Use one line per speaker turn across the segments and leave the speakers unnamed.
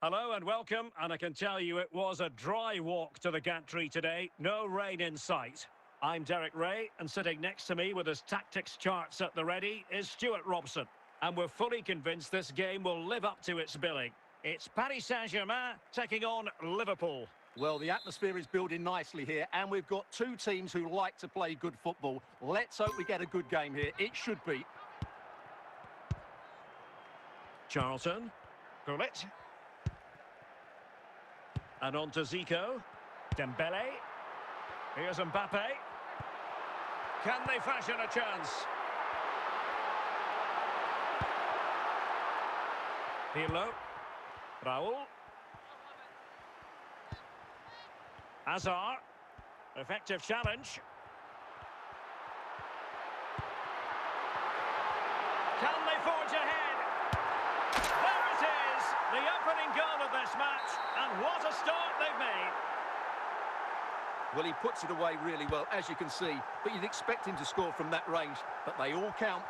Hello and welcome, and I can tell you it was a dry walk to the gantry today, no rain in sight. I'm Derek Ray, and sitting next to me with his tactics charts at the ready is Stuart Robson. And we're fully convinced this game will live up to its billing. It's Paris Saint-Germain taking on Liverpool.
Well, the atmosphere is building nicely here, and we've got two teams who like to play good football. Let's hope we get a good game here. It should be.
Charlton. Gullit. And on to Zico. Dembele. Here's Mbappe. Can they fashion a chance? Pirlo. Raul. Hazard. Effective challenge. Can they forge ahead? There it is! The opening goal of this match. And what a start they've made.
Well, he puts it away really well, as you can see. But you'd expect him to score from that range. But they all count.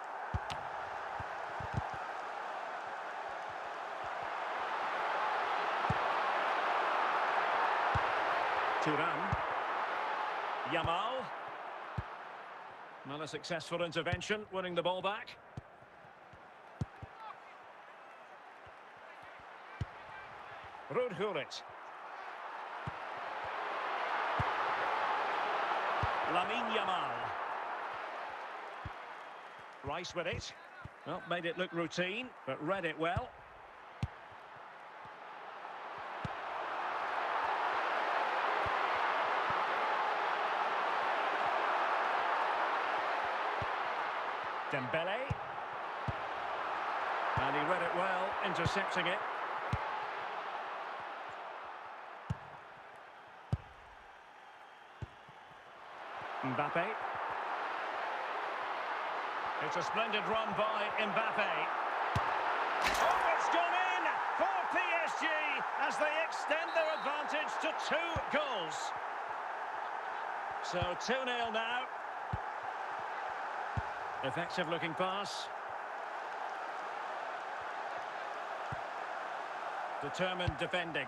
Thuram. Yamal. Not a successful intervention, winning the ball back. Ruud Gullit. Lamine Yamal. Rice with it. Well, made it look routine, but read it well. Dembele. And he read it well, intercepting it. Mbappe. It's a splendid run by Mbappe. Oh, it's gone in for PSG as they extend their advantage to 2 goals. So 2-0 now. Effective looking pass. Determined defending.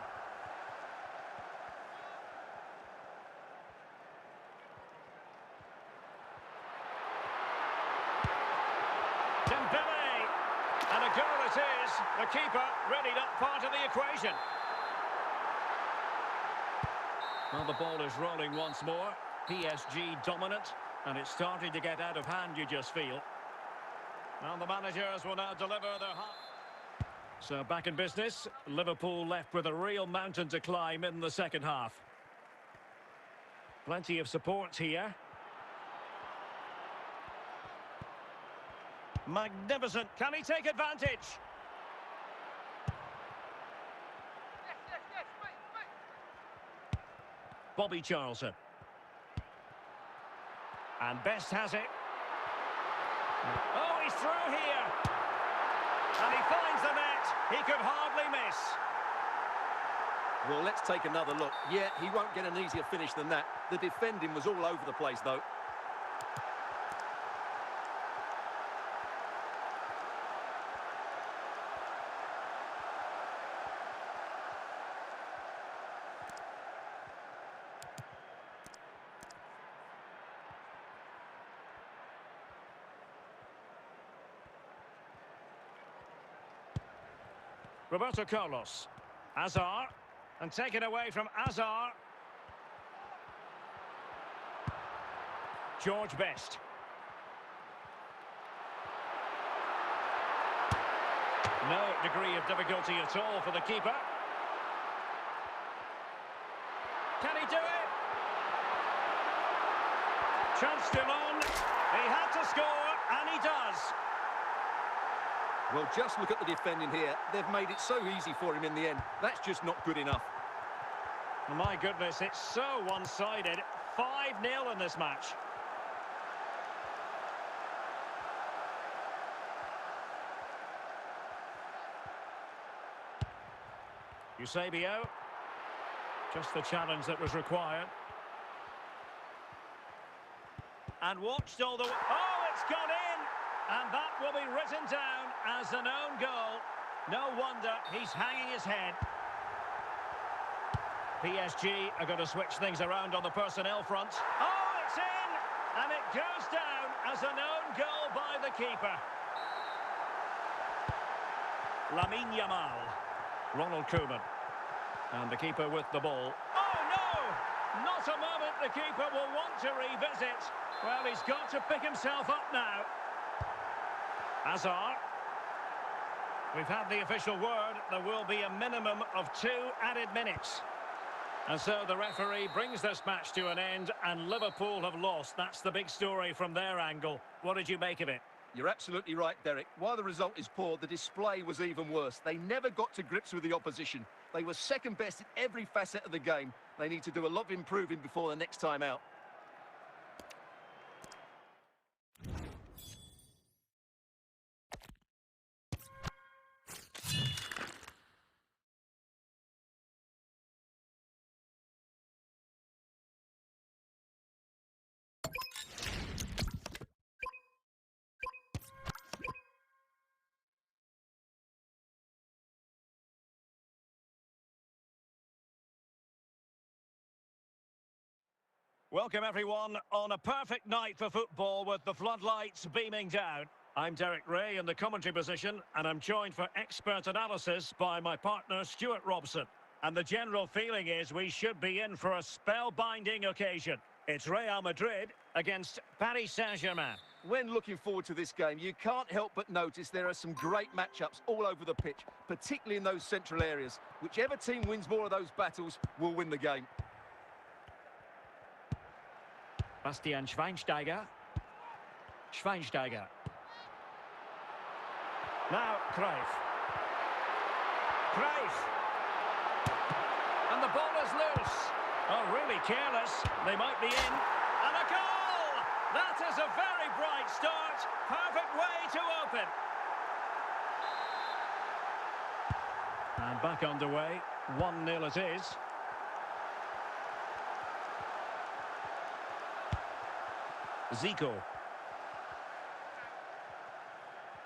Dembele! And a goal it is. The keeper really not part of the equation. Well, the ball is rolling once more. PSG dominant. And it's starting to get out of hand, you just feel. And the managers will now deliver their... So back in business. Liverpool left with a real mountain to climb in the second half. Plenty of support here. Magnificent. Can he take advantage? Bobby Charlton. And Best has it. Oh, he's through here. And he finds the net. He could hardly miss.
Well, let's take another look. Yeah, he won't get an easier finish than that. The defending was all over the place, though.
Roberto Carlos. Hazard. And taken away from Hazard. George Best. No degree of difficulty at all for the keeper. Can he do it? Chance still on. He had to score, and he does.
Well, just look at the defending here. They've made it so easy for him in the end. That's just not good enough.
My goodness, it's so one-sided. 5-0 in this match. Eusebio. Just the challenge that was required. And watched all the... Oh, it's gone in! And that will be written down as an own goal. No wonder he's hanging his head. PSG are going to switch things around on the personnel front. Oh, it's in! And it goes down as an own goal by the keeper. Lamine Yamal. Ronald Koeman. And the keeper with the ball. Oh, no! Not a moment the keeper will want to revisit. Well, he's got to pick himself up now. Hazard. We've had the official word. There will be a minimum of 2 added minutes. And so the referee brings this match to an end, and Liverpool have lost. That's the big story from their angle. What did you make of it?
You're absolutely right, Derek. While the result is poor, the display was even worse. They never got to grips with the opposition. They were second best in every facet of the game. They need to do a lot of improving before the next time out.
Welcome, everyone, on a perfect night for football with the floodlights beaming down. I'm Derek Ray in the commentary position, and I'm joined for expert analysis by my partner, Stuart Robson. And the general feeling is we should be in for a spellbinding occasion. It's Real Madrid against Paris Saint-Germain.
When looking forward to this game, you can't help but notice there are some great matchups all over the pitch, particularly in those central areas. Whichever team wins more of those battles will win the game.
Bastian Schweinsteiger. Schweinsteiger. Now, Cruyff. Cruyff. And the ball is loose. Oh, really careless. They might be in. And a goal! That is a very bright start. Perfect way to open. And back underway. 1-0 it is. Zico.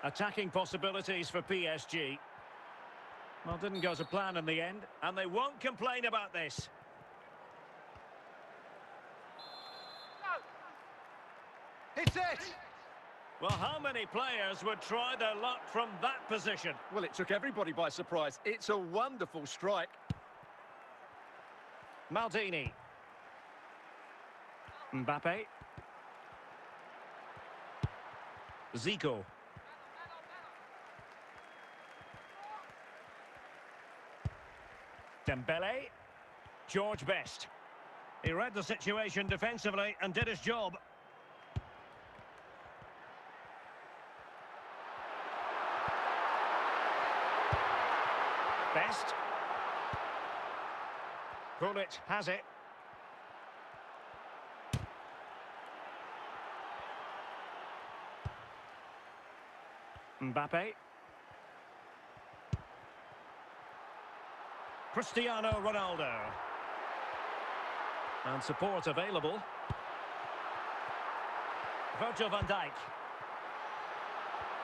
Attacking possibilities for PSG. Well, didn't go to plan in the end, and they won't complain about this.
It's it!
Well, how many players would try their luck from that position?
Well, it took everybody by surprise. It's a wonderful strike.
Maldini. Mbappe. Zico. Dembele. George Best. He read the situation defensively and did his job. Best. Gullit has it. Mbappe. Cristiano Ronaldo. And support available. Virgil van Dijk.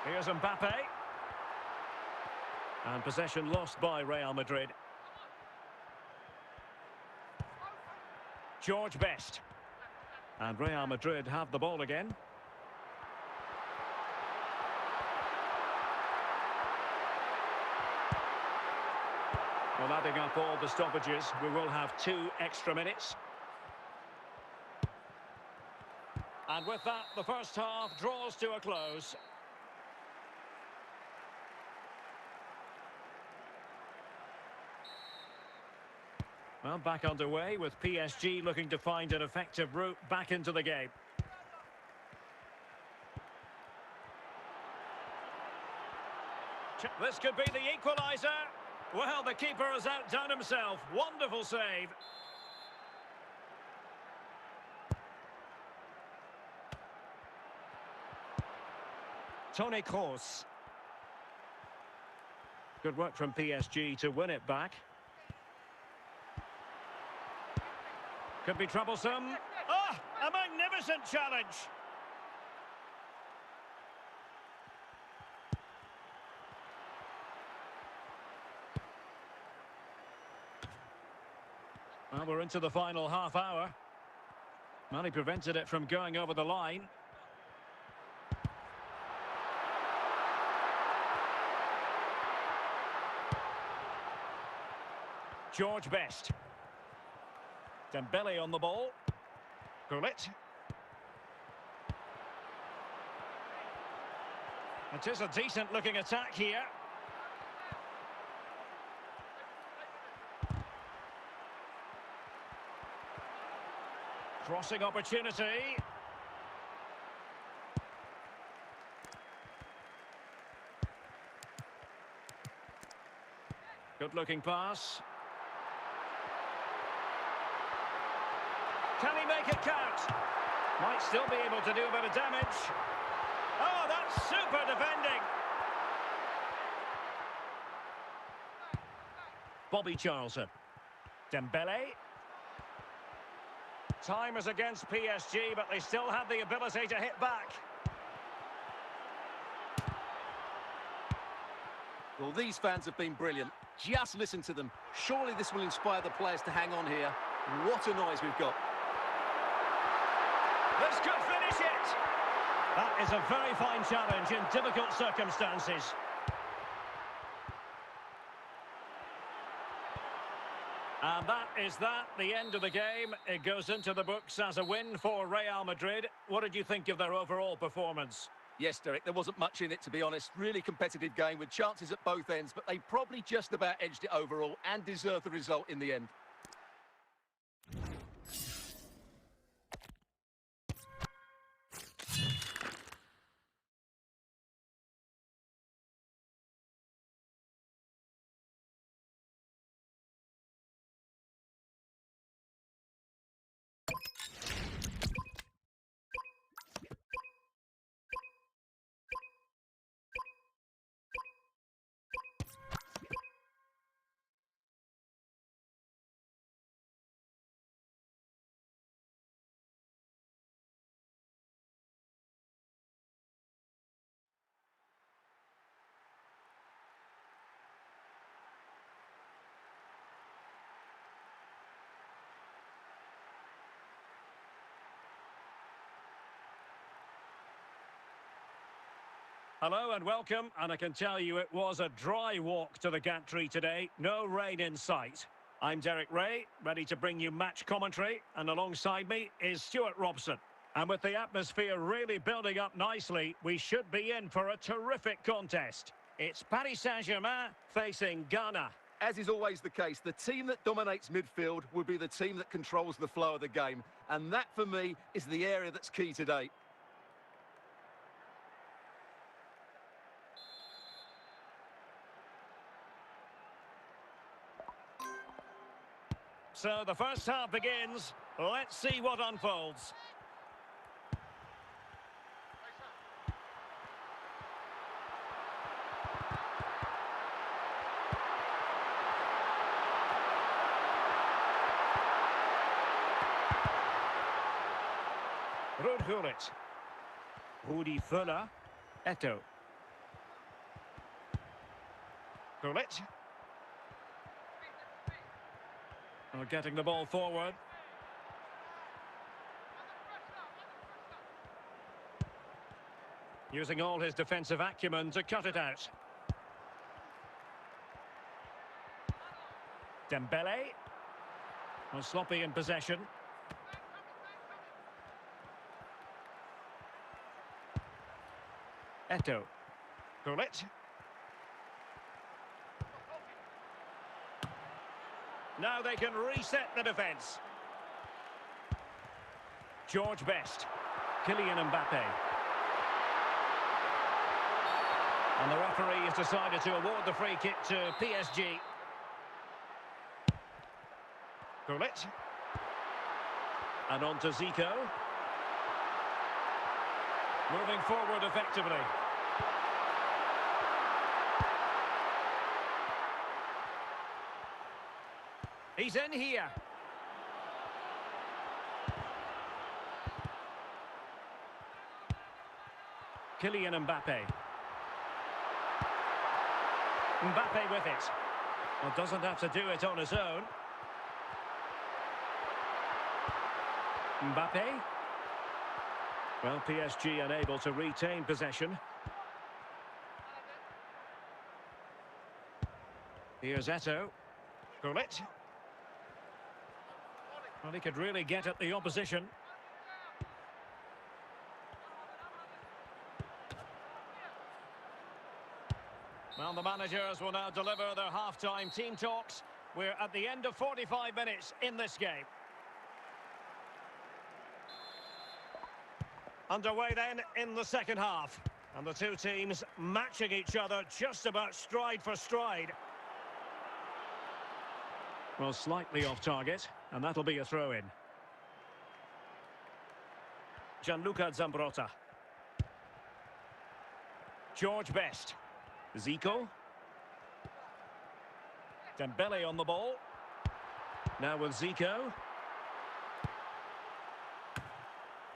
Here's Mbappe. And possession lost by Real Madrid. George Best. And Real Madrid have the ball again. Well, adding up all the stoppages, we will have 2 extra minutes. And with that, the first half draws to a close. Well, back underway with PSG looking to find an effective route back into the game. This could be the equaliser. Well, the keeper has outdone himself. Wonderful save. Toni Kroos. Good work from PSG to win it back. Could be troublesome. Oh, a magnificent challenge. Well, we're into the final half hour. Well, he prevented it from going over the line. George Best. Dembele on the ball. Gullit. It is a decent-looking attack here. Crossing opportunity. Good-looking pass. Can he make it count? Might still be able to do a bit of damage. Oh, that's super defending. Bobby Charlton. Dembele. Time is against PSG, but they still have the ability to hit back.
Well, these fans have been brilliant. Just listen to them. Surely this will inspire the players to hang on here. What a noise we've got.
This could finish it. That is a very fine challenge in difficult circumstances. And that is the end of the game. It goes into the books as a win for Real Madrid. What did you think of their overall performance?
Yes, Derek, there wasn't much in it, to be honest. Really competitive game with chances at both ends, but they probably just about edged it overall and deserved the result in the end.
Hello and welcome, and I can tell you it was a dry walk to the gantry today. No rain in sight. I'm Derek Ray, ready to bring you match commentary, and alongside me is Stuart Robson. And with the atmosphere really building up nicely, we should be in for a terrific contest. It's Paris Saint-Germain facing Ghana.
As is always the case, the team that dominates midfield will be the team that controls the flow of the game. And that, for me, is the area that's key today.
So the first half begins. Let's see what unfolds. Ruud Gullit. Rudi Völler. Eto'o. Gullit. Getting the ball forward. Using all his defensive acumen to cut it out. Dembele. Was sloppy in possession. Eto'o. Gullit. Now they can reset the defence. George Best. Kylian Mbappe. And the referee has decided to award the free kick to PSG. Gullit. And on to Zico. Moving forward effectively. He's in here. Kylian Mbappe. Mbappe with it. Well, doesn't have to do it on his own. Mbappe. Well, PSG unable to retain possession. Here's Eto'o. Gullit. Well, he could really get at the opposition. Well, the managers will now deliver their half-time team talks. We're at the end of 45 minutes in this game. Underway then in the second half. And the two teams matching each other just about stride for stride. Well, slightly off target, and that'll be a throw-in. Gianluca Zambrotta. George Best. Zico. Dembele on the ball. Now with Zico.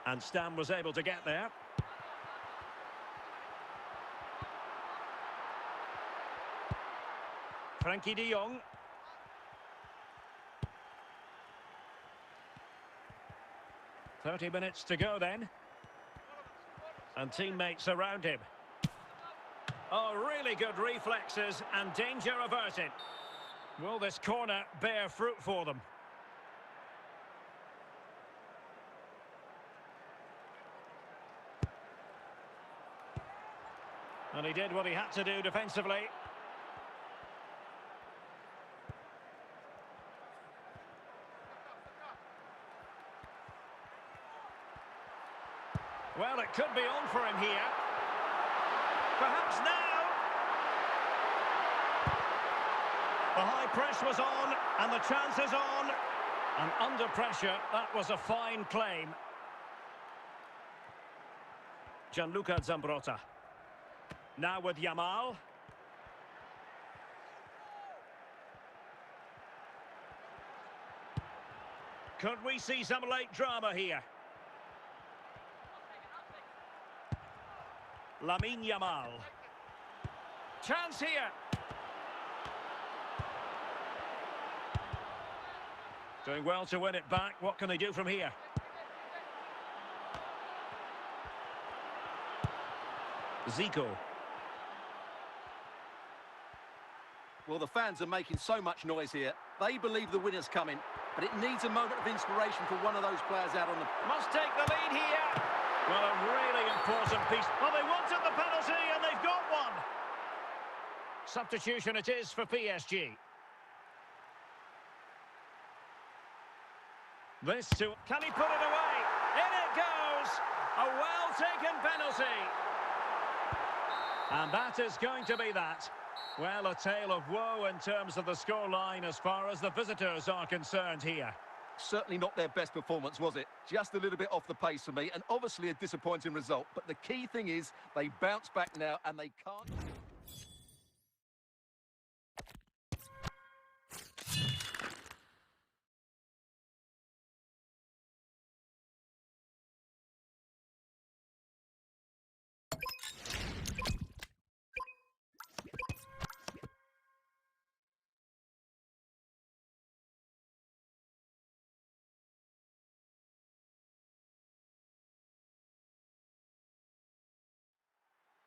And Stam was able to get there. Frankie de Jong. "30 minutes to go then. And teammates around him. Oh, really good reflexes and danger averted. Will this corner bear fruit for them? And he did what he had to do defensively. Well, it could be on for him here. Perhaps now. The high press was on, and the chance is on. And under pressure, that was a fine claim. Gianluca Zambrotta. Now with Yamal. Could we see some late drama here? Lamine Yamal. Chance here. Doing well to win it back. What can they do from here? Zico.
Well, the fans are making so much noise here. They believe the winner's coming, but it needs a moment of inspiration for one of those players out on the...
Must take the lead here. Well, a really important piece. Well, they wanted the penalty, and they've got one. Substitution it is for PSG. This too. Can he put it away? In it goes. A well-taken penalty. And that is going to be that. Well, a tale of woe in terms of the scoreline as far as the visitors are concerned here.
Certainly not their best performance, was it? Just a little bit off the pace for me, and obviously a disappointing result. But the key thing is they bounce back now, and they can't...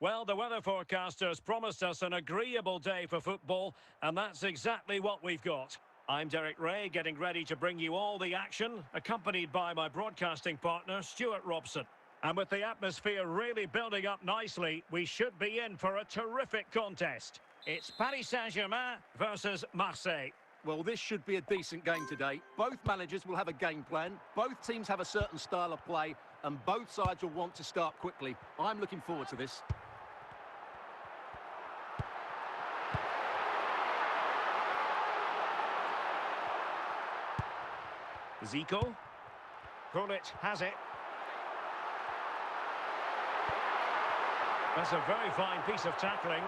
Well, the weather forecasters promised us an agreeable day for football, and that's exactly what we've got. I'm Derek Ray, getting ready to bring you all the action, accompanied by my broadcasting partner, Stuart Robson. And with the atmosphere really building up nicely, we should be in for a terrific contest. It's Paris Saint-Germain versus Marseille.
Well, this should be a decent game today. Both managers will have a game plan. Both teams have a certain style of play, and both sides will want to start quickly. I'm looking forward to this.
Zico. Gullit has it. That's a very fine piece of tackling.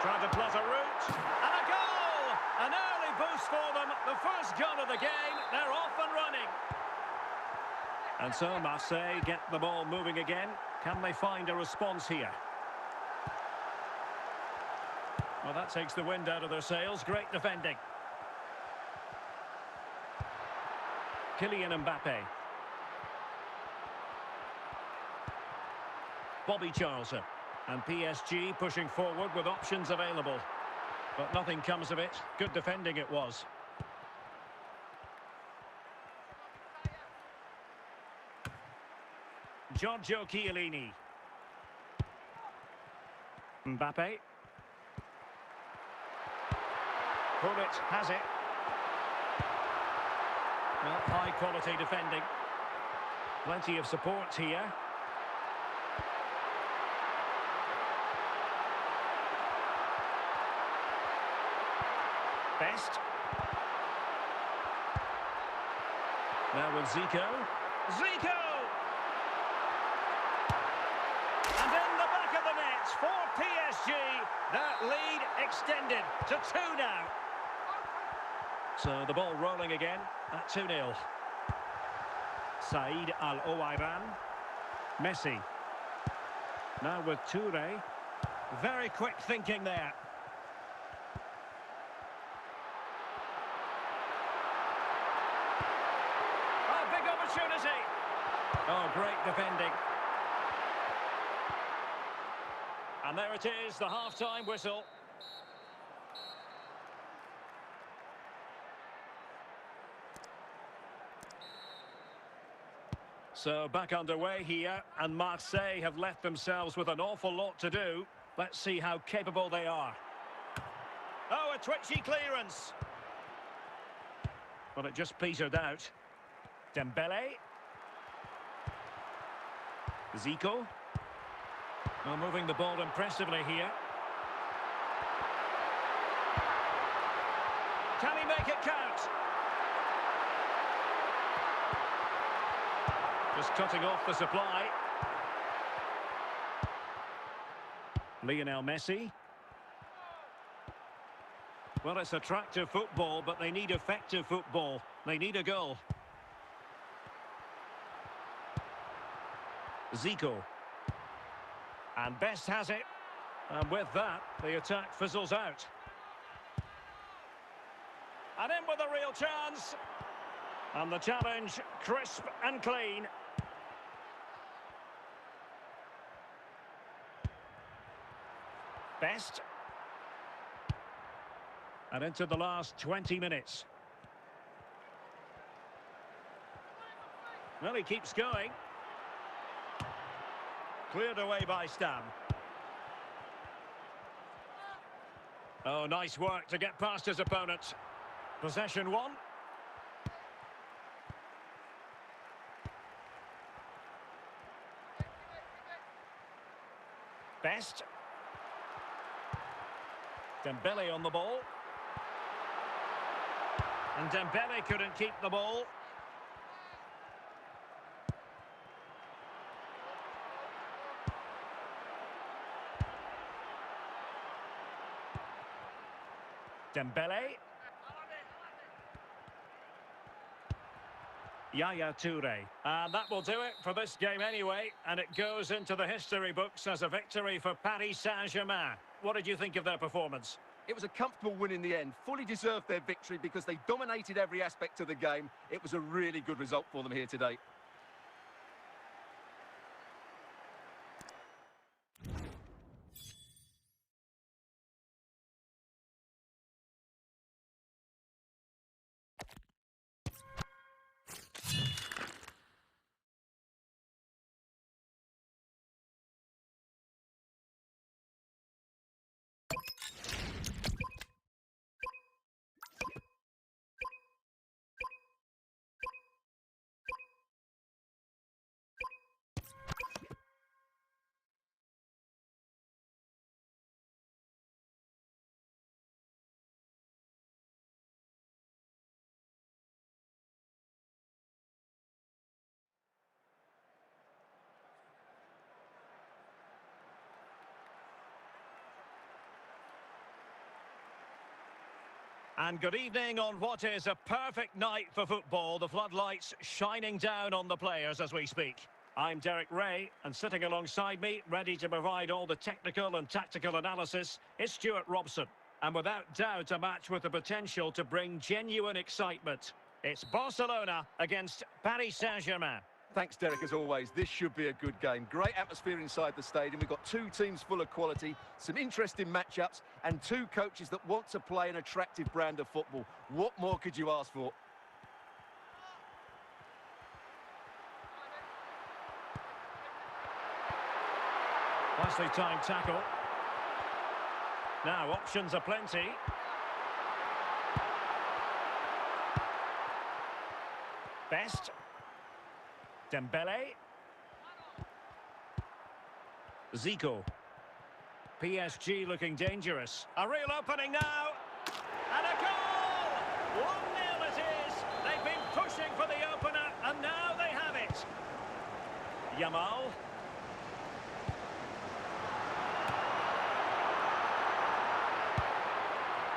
Trying to plot a route. And a goal! An early boost for them. The first gun of the game. They're off and running. And so Marseille get the ball moving again. Can they find a response here? Well, that takes the wind out of their sails. Great defending. Kylian Mbappe. Bobby Charlton. And PSG pushing forward with options available. But nothing comes of it. Good defending it was. Giorgio Chiellini. Mbappe. Bullet has it. Well, high quality defending. Plenty of support here. Best. Now with Zico. Zico! And in the back of the net for PSG. That lead extended to 2 now. So the ball rolling again at 2-0. Said Al-Owairan. Messi. Now with Toure. Very quick thinking there. Oh, big opportunity. Oh, great defending. And there it is, the half-time whistle. So back underway here, and Marseille have left themselves with an awful lot to do. Let's see how capable they are. Oh, a twitchy clearance. Well, it just petered out. Dembele. Zico. Well, moving the ball impressively here. Can he make it count? Just cutting off the supply. Lionel Messi. Well, it's attractive football, but they need effective football. They need a goal. Zico. And Best has it. And with that, the attack fizzles out. And in with a real chance. And the challenge, crisp and clean. Best. And into the last 20 minutes. Well, he keeps going. Cleared away by Stam. Oh, nice work to get past his opponent. Possession one. Best. Dembele on the ball. And Dembele couldn't keep the ball. Dembele. Yaya Toure. And that will do it for this game anyway. And it goes into the history books as a victory for Paris Saint-Germain. What did you think of their performance?
It was a comfortable win in the end. Fully deserved their victory because they dominated every aspect of the game. It was a really good result for them here today.
And good evening on what is a perfect night for football. The floodlights shining down on the players as we speak. I'm Derek Ray, and sitting alongside me, ready to provide all the technical and tactical analysis, is Stuart Robson. And without doubt, a match with the potential to bring genuine excitement. It's Barcelona against Paris Saint-Germain.
Thanks, Derek, as always. This should be a good game. Great atmosphere inside the stadium. We've got two teams full of quality, some interesting matchups, and two coaches that want to play an attractive brand of football. What more could you ask for?
Nicely timed tackle. Now, options are plenty. Best. Dembele. Zico. PSG looking dangerous. A real opening now. And a goal! 1-0 it is. They've been pushing for the opener, and now they have it. Yamal.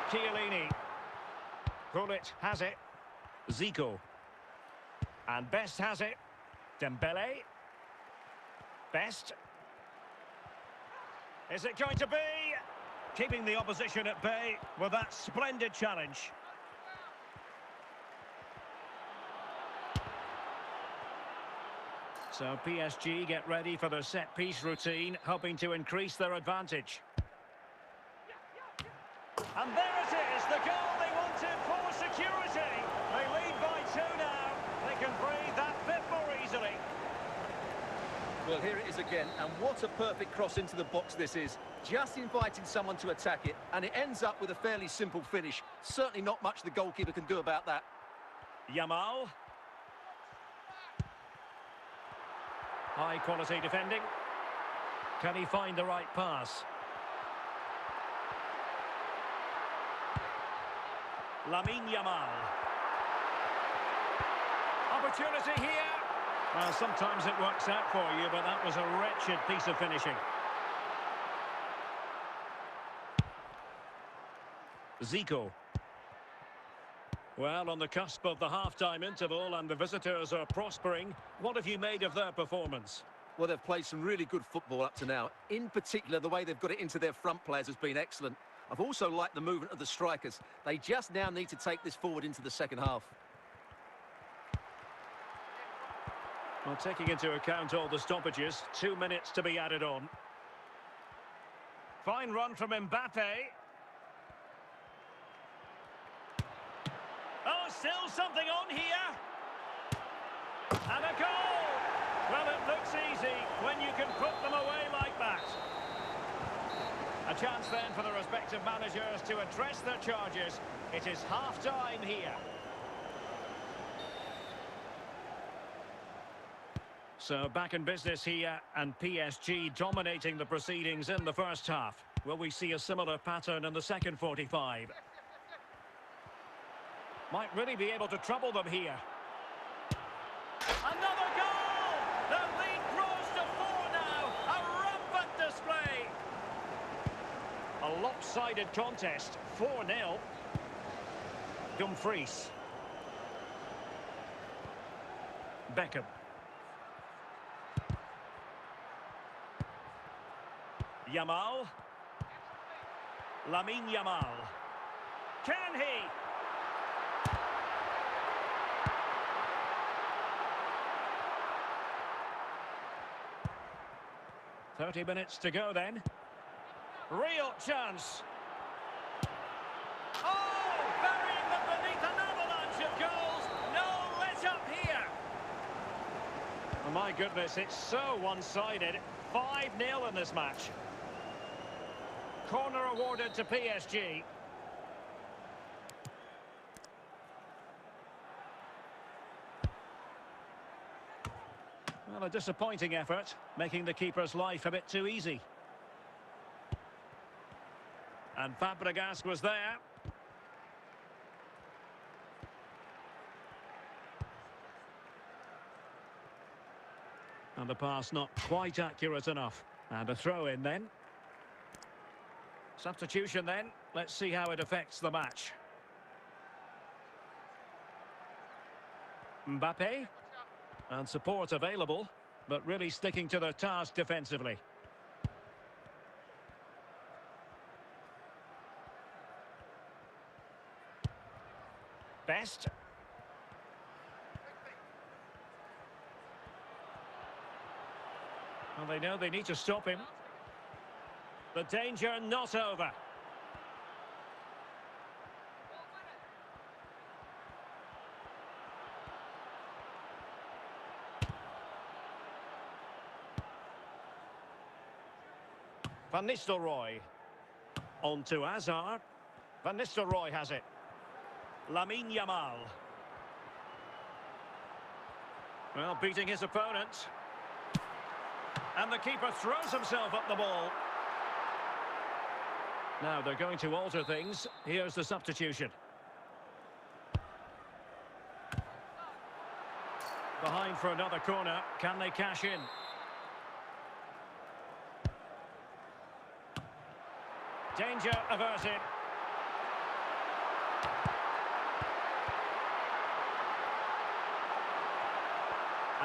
Chiellini. Gullit has it. Zico. And Best has it. Dembele. Best. Is it going to be? Keeping the opposition at bay with that splendid challenge. So PSG get ready for the set-piece routine, hoping to increase their advantage. And there it is, the goal they wanted for security. They lead by 2 now. They can breathe that bit more easily.
Well, here it is again, and what a perfect cross into the box this is. Just inviting someone to attack it, and it ends up with a fairly simple finish. Certainly not much the goalkeeper can do about that.
Yamal. High quality defending. Can he find the right pass? Lamine Yamal. Opportunity here. Well, sometimes it works out for you, but that was a wretched piece of finishing. Zico. Well, on the cusp of the half-time interval and the visitors are prospering. What have you made of their performance?
Well, they've played some really good football up to now. In particular, the way they've got it into their front players has been excellent. I've also liked the movement of the strikers. They just now need to take this forward into the second half.
Well, taking into account all the stoppages, 2 minutes to be added on. Fine run from Mbappe. Oh, still something on here. And a goal! Well, it looks easy when you can put them away like that. A chance then for the respective managers to address their charges. It is half-time here. So back in business here, and PSG dominating the proceedings in the first half. Will we see a similar pattern in the second 45? Might really be able to trouble them here. Another goal! The lead grows to 4 now. A rampant display. A lopsided contest. 4-0. Dumfries. Beckham. Yamal. Lamine Yamal. Can he? "30 minutes to go then. Real chance. Oh, burying them beneath an avalanche of goals. No let up here. Oh, my goodness, it's so one-sided. 5-0 in this match. Corner awarded to PSG. Well, a disappointing effort, making the keeper's life a bit too easy. And Fabregas was there. And the pass not quite accurate enough. And a throw in then. Substitution then. Let's see how it affects the match. Mbappe. And support available, but really sticking to their task defensively. Best. And they know they need to stop him. The danger not over. Van Nistelrooy. On to Hazard. Van Nistelrooy has it. Lamine Yamal. Well, beating his opponent. And the keeper throws himself at the ball. Now they're going to alter things. Here's the substitution. Behind for another corner. Can they cash in? Danger averted.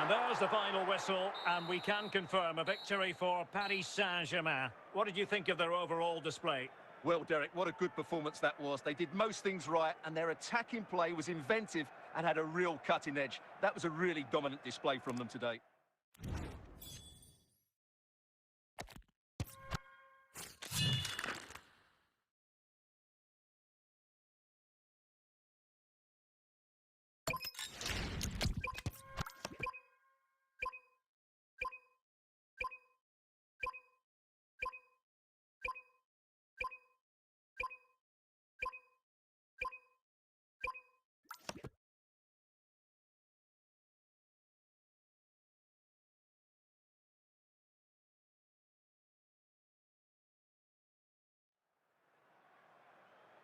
And there's the final whistle, and we can confirm a victory for Paris Saint-Germain. What did you think of their overall display?
Well, Derek, what a good performance that was. They did most things right, and their attacking play was inventive and had a real cutting edge. That was a really dominant display from them today.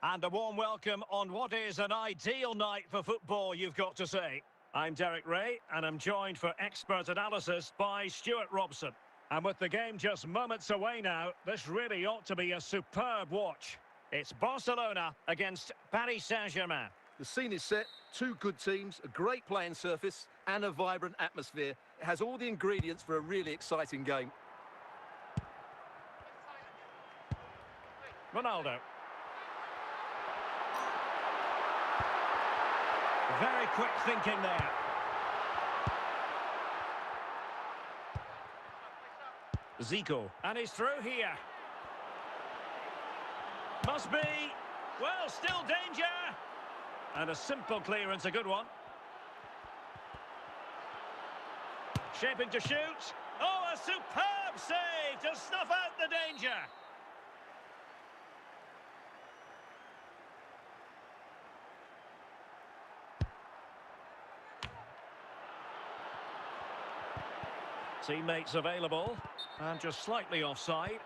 And a warm welcome on what is an ideal night for football, you've got to say. I'm Derek Ray, and I'm joined for expert analysis by Stuart Robson. And with the game just moments away now, this really ought to be a superb watch. It's Barcelona against Paris Saint-Germain.
The scene is set, two good teams, a great playing surface and a vibrant atmosphere. It has all the ingredients for a really exciting game.
Ronaldo. Very quick thinking there. Zico. And he's through here. Must be. Well, still danger. And a simple clearance, a good one. Shaping to shoot. Oh, a superb save to snuff out the danger. Teammates available, and just slightly offside.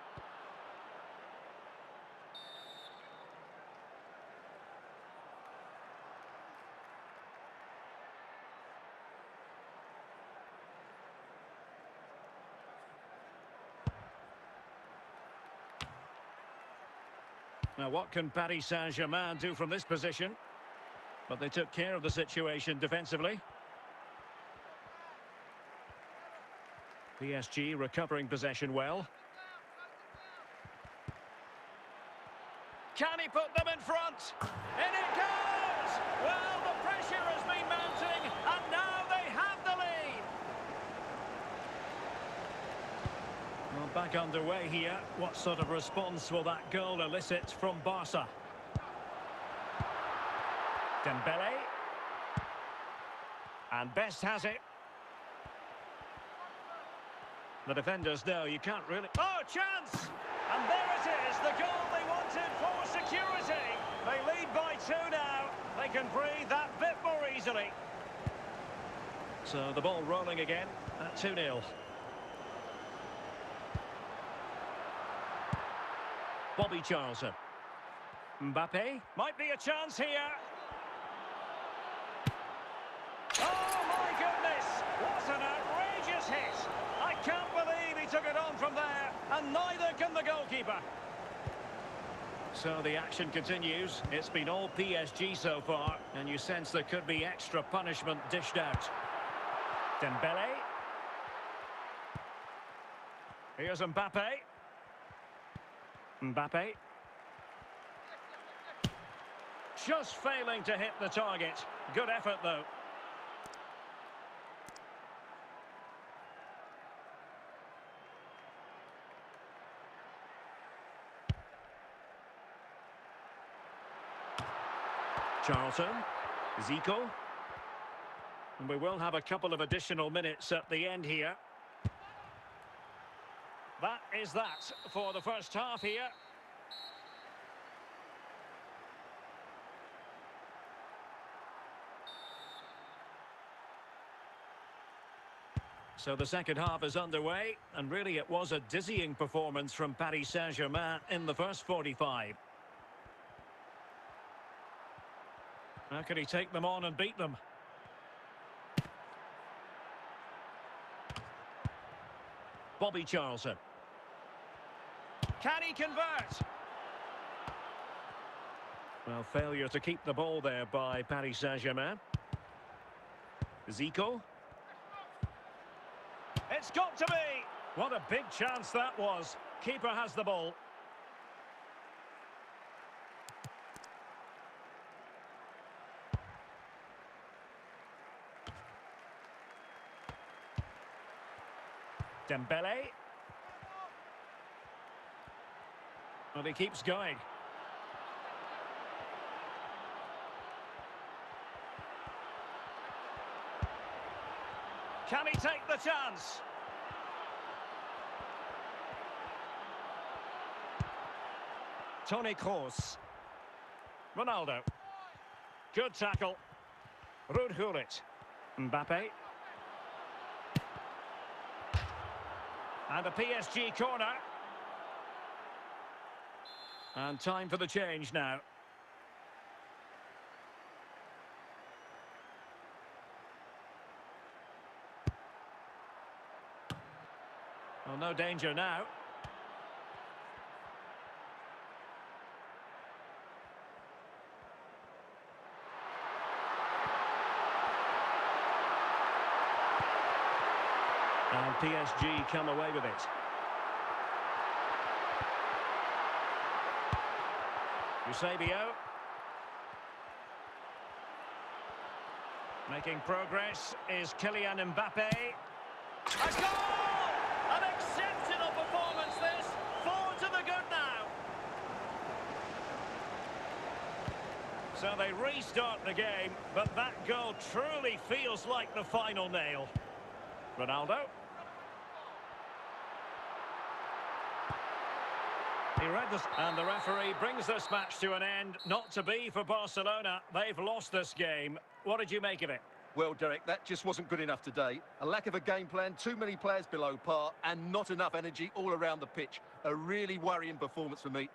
Now what can Paris Saint-Germain do from this position? But they took care of the situation defensively. PSG recovering possession well. Can he put them in front? In it goes! Well, the pressure has been mounting, and now they have the lead. Well, back underway here. What sort of response will that goal elicit from Barca? Dembele. And Best has it. The defenders know you can't really... Oh, chance! And there it is, the goal they wanted for security. They lead by 2 now. They can breathe that bit more easily. So the ball rolling again at 2-0. Bobby Charlton. Mbappe. Might be a chance here. Oh, my goodness! What an outrageous hit! I can't believe he took it on from there, and neither can the goalkeeper. So the action continues. It's been all PSG so far, and you sense there could be extra punishment dished out. Dembele. Here's Mbappe. Mbappe. Just failing to hit the target. Good effort, though. Charlton. Zico. And we will have a couple of additional minutes at the end here. That is that for the first half here. So the second half is underway, and really it was a dizzying performance from Paris Saint-Germain in the first 45. How can he take them on and beat them? Bobby Charlton. Can he convert? Well, failure to keep the ball there by Paris Saint-Germain. Zico. It's got to be! What a big chance that was. Keeper has the ball. Dembele. Well, he keeps going. Can he take the chance? Toni Kroos. Ronaldo. Good tackle. Ruud Gullit. Mbappe. And a PSG corner. And time for the change now. Well, no danger now. And PSG come away with it. Eusebio. Making progress is Kylian Mbappe. A goal! An exceptional performance this. Forward to the good now. So they restart the game, but that goal truly feels like the final nail. Ronaldo. He read this, and the referee brings this match to an end. Not to be for Barcelona. They've lost this game. What did you make of it?
Well, Derek, that just wasn't good enough today. A lack of a game plan, too many players below par, and not enough energy all around the pitch. A really worrying performance for me.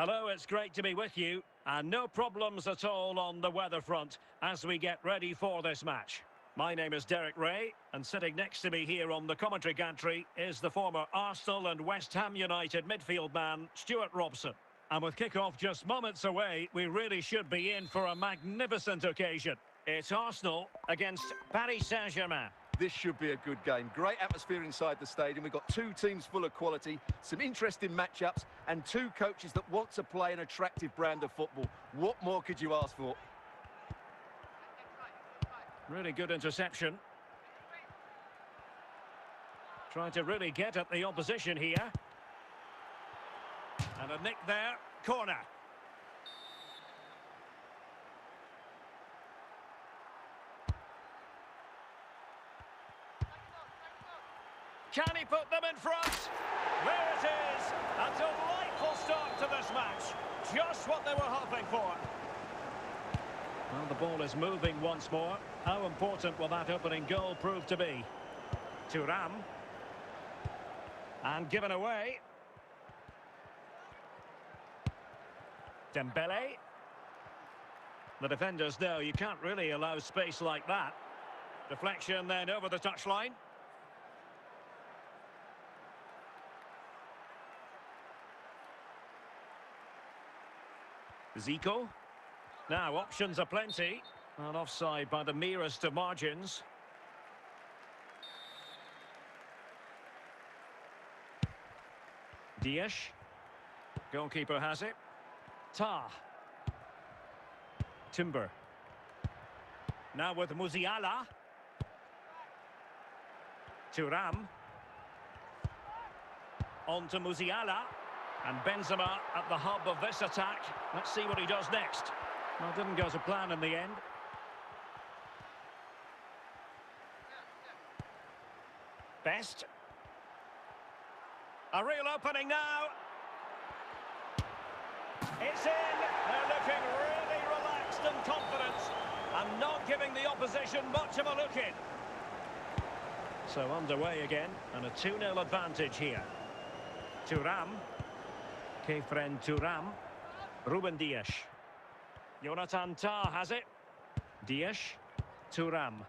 Hello, it's great to be with you. And no problems at all on the weather front as we get ready for this match. My name is Derek Ray, and sitting next to me here on the commentary gantry is the former Arsenal and West Ham United midfield man, Stuart Robson. And with kick-off just moments away, we really should be in for a magnificent occasion. It's Arsenal against Paris Saint-Germain.
This should be a good game. Great atmosphere inside the stadium. We've got two teams full of quality, some interesting matchups, and two coaches that want to play an attractive brand of football. What more could you ask for?
Really good interception. Trying to really get at the opposition here. And a nick there. Corner. Can he put them in front? There it is. A delightful start to this match. Just what they were hoping for. Well, the ball is moving once more. How important will that opening goal prove to be? Thuram. And given away. Dembele. The defenders know you can't really allow space like that. Deflection then over the touchline. Zico. Now, options are plenty. And offside by the merest of margins. Dias. Goalkeeper has it. Tah. Timber. Now with Musiala. Thuram. On to Musiala. And Benzema at the hub of this attack. Let's see what he does next. Well, didn't go to plan in the end. Best. A real opening now. It's in. They're looking really relaxed and confident. And not giving the opposition much of a look in. So underway again. And a 2-0 advantage here. Thuram. Khéphren Thuram. Ruben Dias. Jonathan Tah has it. Dias. Thuram.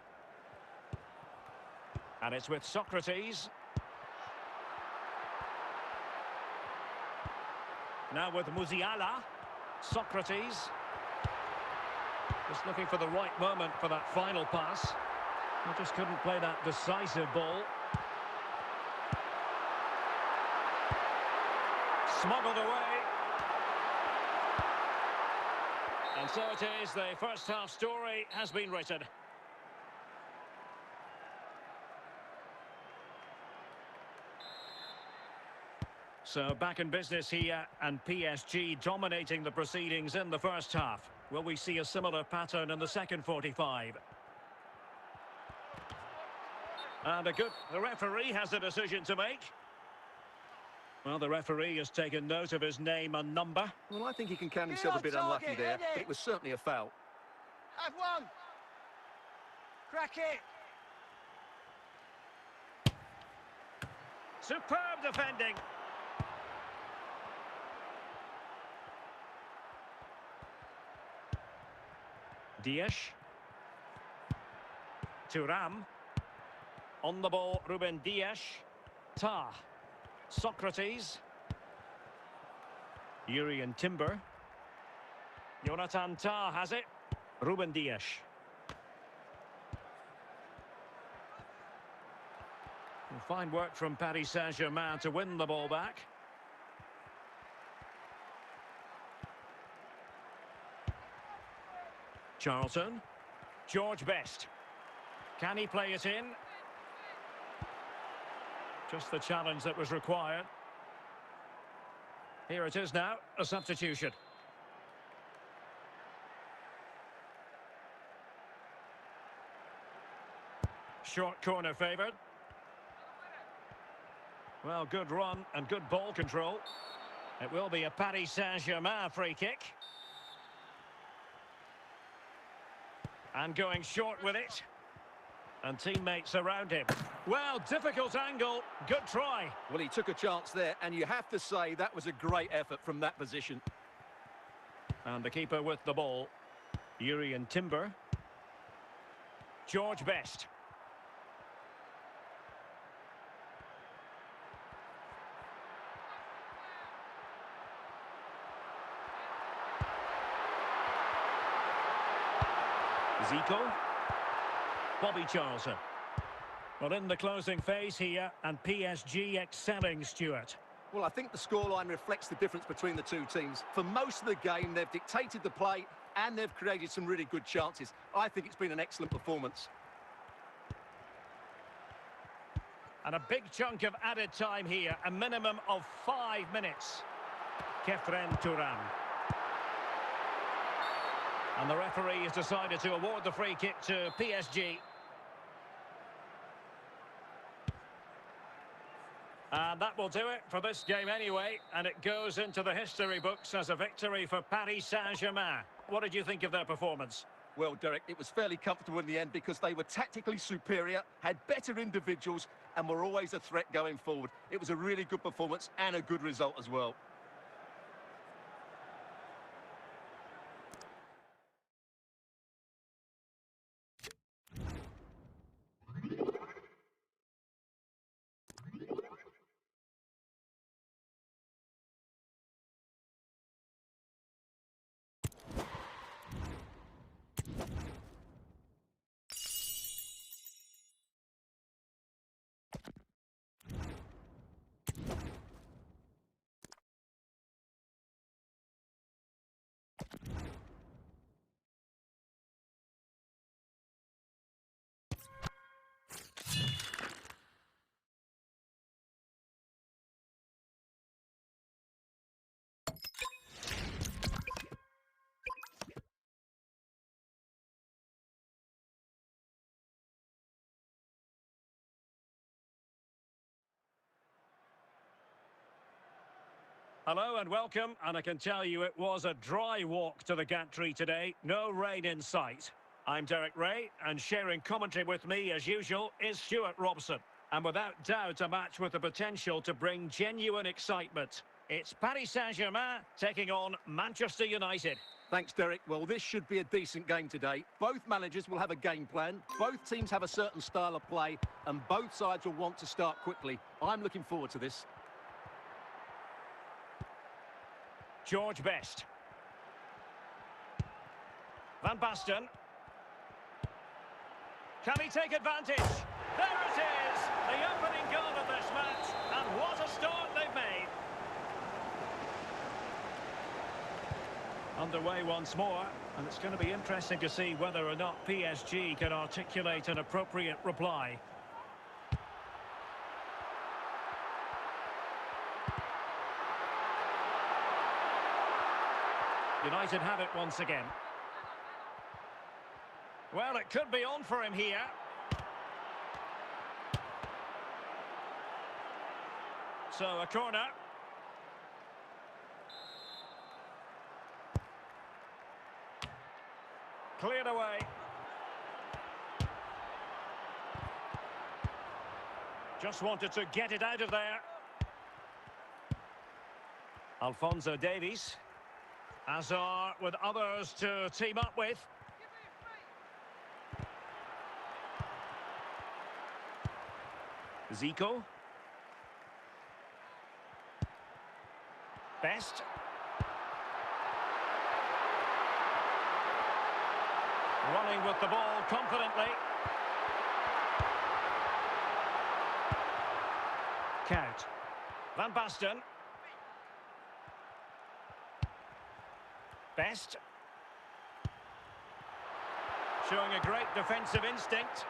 And it's with Socrates. Now with Musiala. Socrates. Just looking for the right moment for that final pass. He just couldn't play that decisive ball. Smuggled away. And so it is, the first half story has been written. So back in business here, and PSG dominating the proceedings in the first half. Will we see a similar pattern in the second 45? And the referee has a decision to make. Well, the referee has taken note of his name and number.
Well, I think he can count himself a bit unlucky there, but it was certainly a foul.
Have one! Crack it!
Superb defending. Dias. Thuram. On the ball, Ruben Dias. Tah. Socrates. Jurrien Timber. Jonathan Tah has it. Ruben Dias. Fine work from Paris Saint-Germain to win the ball back. Charlton. George Best. Can he play it in? Just the challenge that was required. Here it is now, a substitution. Short corner favoured. Well, good run and good ball control. It will be a Paris Saint-Germain free kick. And going short with it. And teammates around him. Well, difficult angle. Good try.
Well, he took a chance there, and you have to say that was a great effort from that position.
And the keeper with the ball. Jurrien Timber. George Best. Zico. Bobby Charlton. Well, in the closing phase here, and PSG excelling, Stuart.
Well, I think the scoreline reflects the difference between the two teams. For most of the game, they've dictated the play and they've created some really good chances. I think it's been an excellent performance.
And a big chunk of added time here, a minimum of 5 minutes. Khéphren Thuram. And the referee has decided to award the free kick to PSG. And that will do it for this game anyway, and it goes into the history books as a victory for Paris Saint-Germain. What did you think of their performance?
Well, Derek, it was fairly comfortable in the end because they were tactically superior, had better individuals, and were always a threat going forward. It was a really good performance and a good result as well.
Hello and welcome, and I can tell you it was a dry walk to the gantry today. No rain in sight. I'm Derek Ray, and sharing commentary with me, as usual, is Stuart Robson. And without doubt, a match with the potential to bring genuine excitement. It's Paris Saint-Germain taking on Manchester United.
Thanks, Derek. Well, this should be a decent game today. Both managers will have a game plan. Both teams have a certain style of play, and both sides will want to start quickly. I'm looking forward to this.
George Best. Van Basten. Can he take advantage? There it is! The opening goal of this match, and what a start they've made. Underway once more, and it's going to be interesting to see whether or not PSG can articulate an appropriate reply. United have it once again. Well, it could be on for him here. So, a corner. Cleared away. Just wanted to get it out of there. Alphonso Davies. Hazard with others to team up with. Zico. Best. Running with the ball confidently. Count. Van Basten. Best. Showing a great defensive instinct.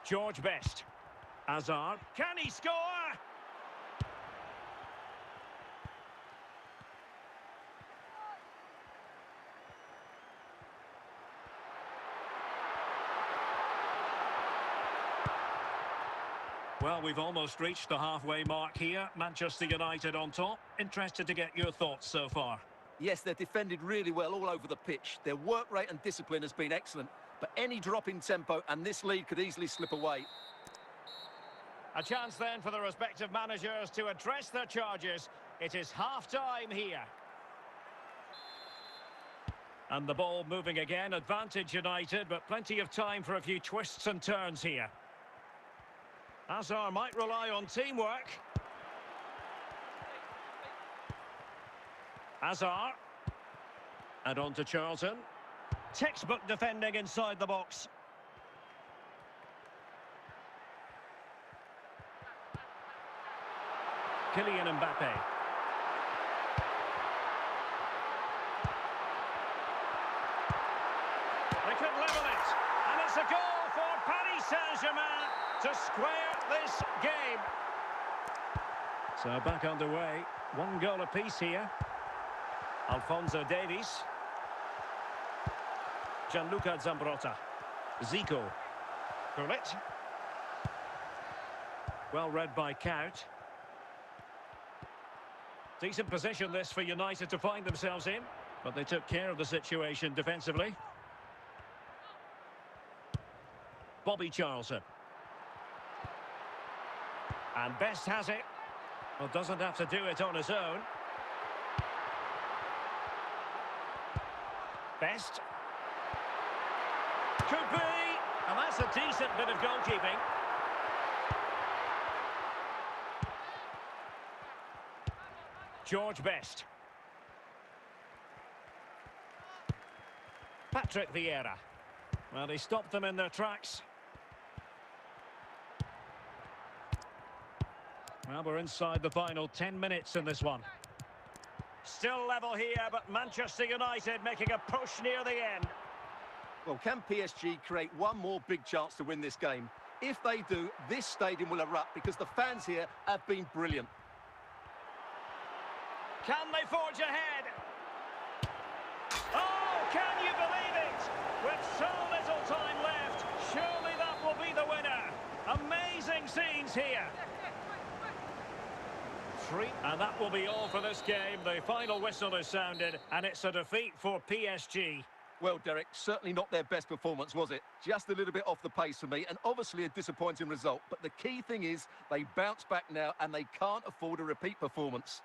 George Best. Hazard. Can he score? Well, we've almost reached the halfway mark here. Manchester United on top. Interested to get your thoughts so far.
Yes, they've defended really well all over the pitch. Their work rate and discipline has been excellent. But any drop in tempo and this lead could easily slip away.
A chance then for the respective managers to address their charges. It is half-time here. And the ball moving again, advantage United, but plenty of time for a few twists and turns here. Hazard might rely on teamwork. Hazard. And on to Charlton. Textbook defending inside the box. Kylian Mbappe. They could level it. And it's a goal for Paris Saint-Germain to square this game. So back underway. One goal apiece here. Alphonso Davies. Gianluca Zambrotta. Zico. Gullit. Well read by Kaut. Decent position this for United to find themselves in, but they took care of the situation defensively. Bobby Charlton. And Best has it. Well, doesn't have to do it on his own. Best. Could be. And that's a decent bit of goalkeeping. George Best. Patrick Vieira. Well, he stopped them in their tracks. Well, we're inside the final 10 minutes in this one. Still level here, but Manchester United making a push near the end.
Well, can PSG create one more big chance to win this game? If they do, this stadium will erupt because the fans here have been brilliant.
Can they forge ahead? Oh, can you believe it? With so little time left, surely that will be the winner. Amazing scenes here. And that will be all for this game. The final whistle is sounded, and it's a defeat for PSG.
Well, Derek, certainly not their best performance, was it? Just a little bit off the pace for me, and obviously a disappointing result. But the key thing is they bounce back now, and they can't afford a repeat performance.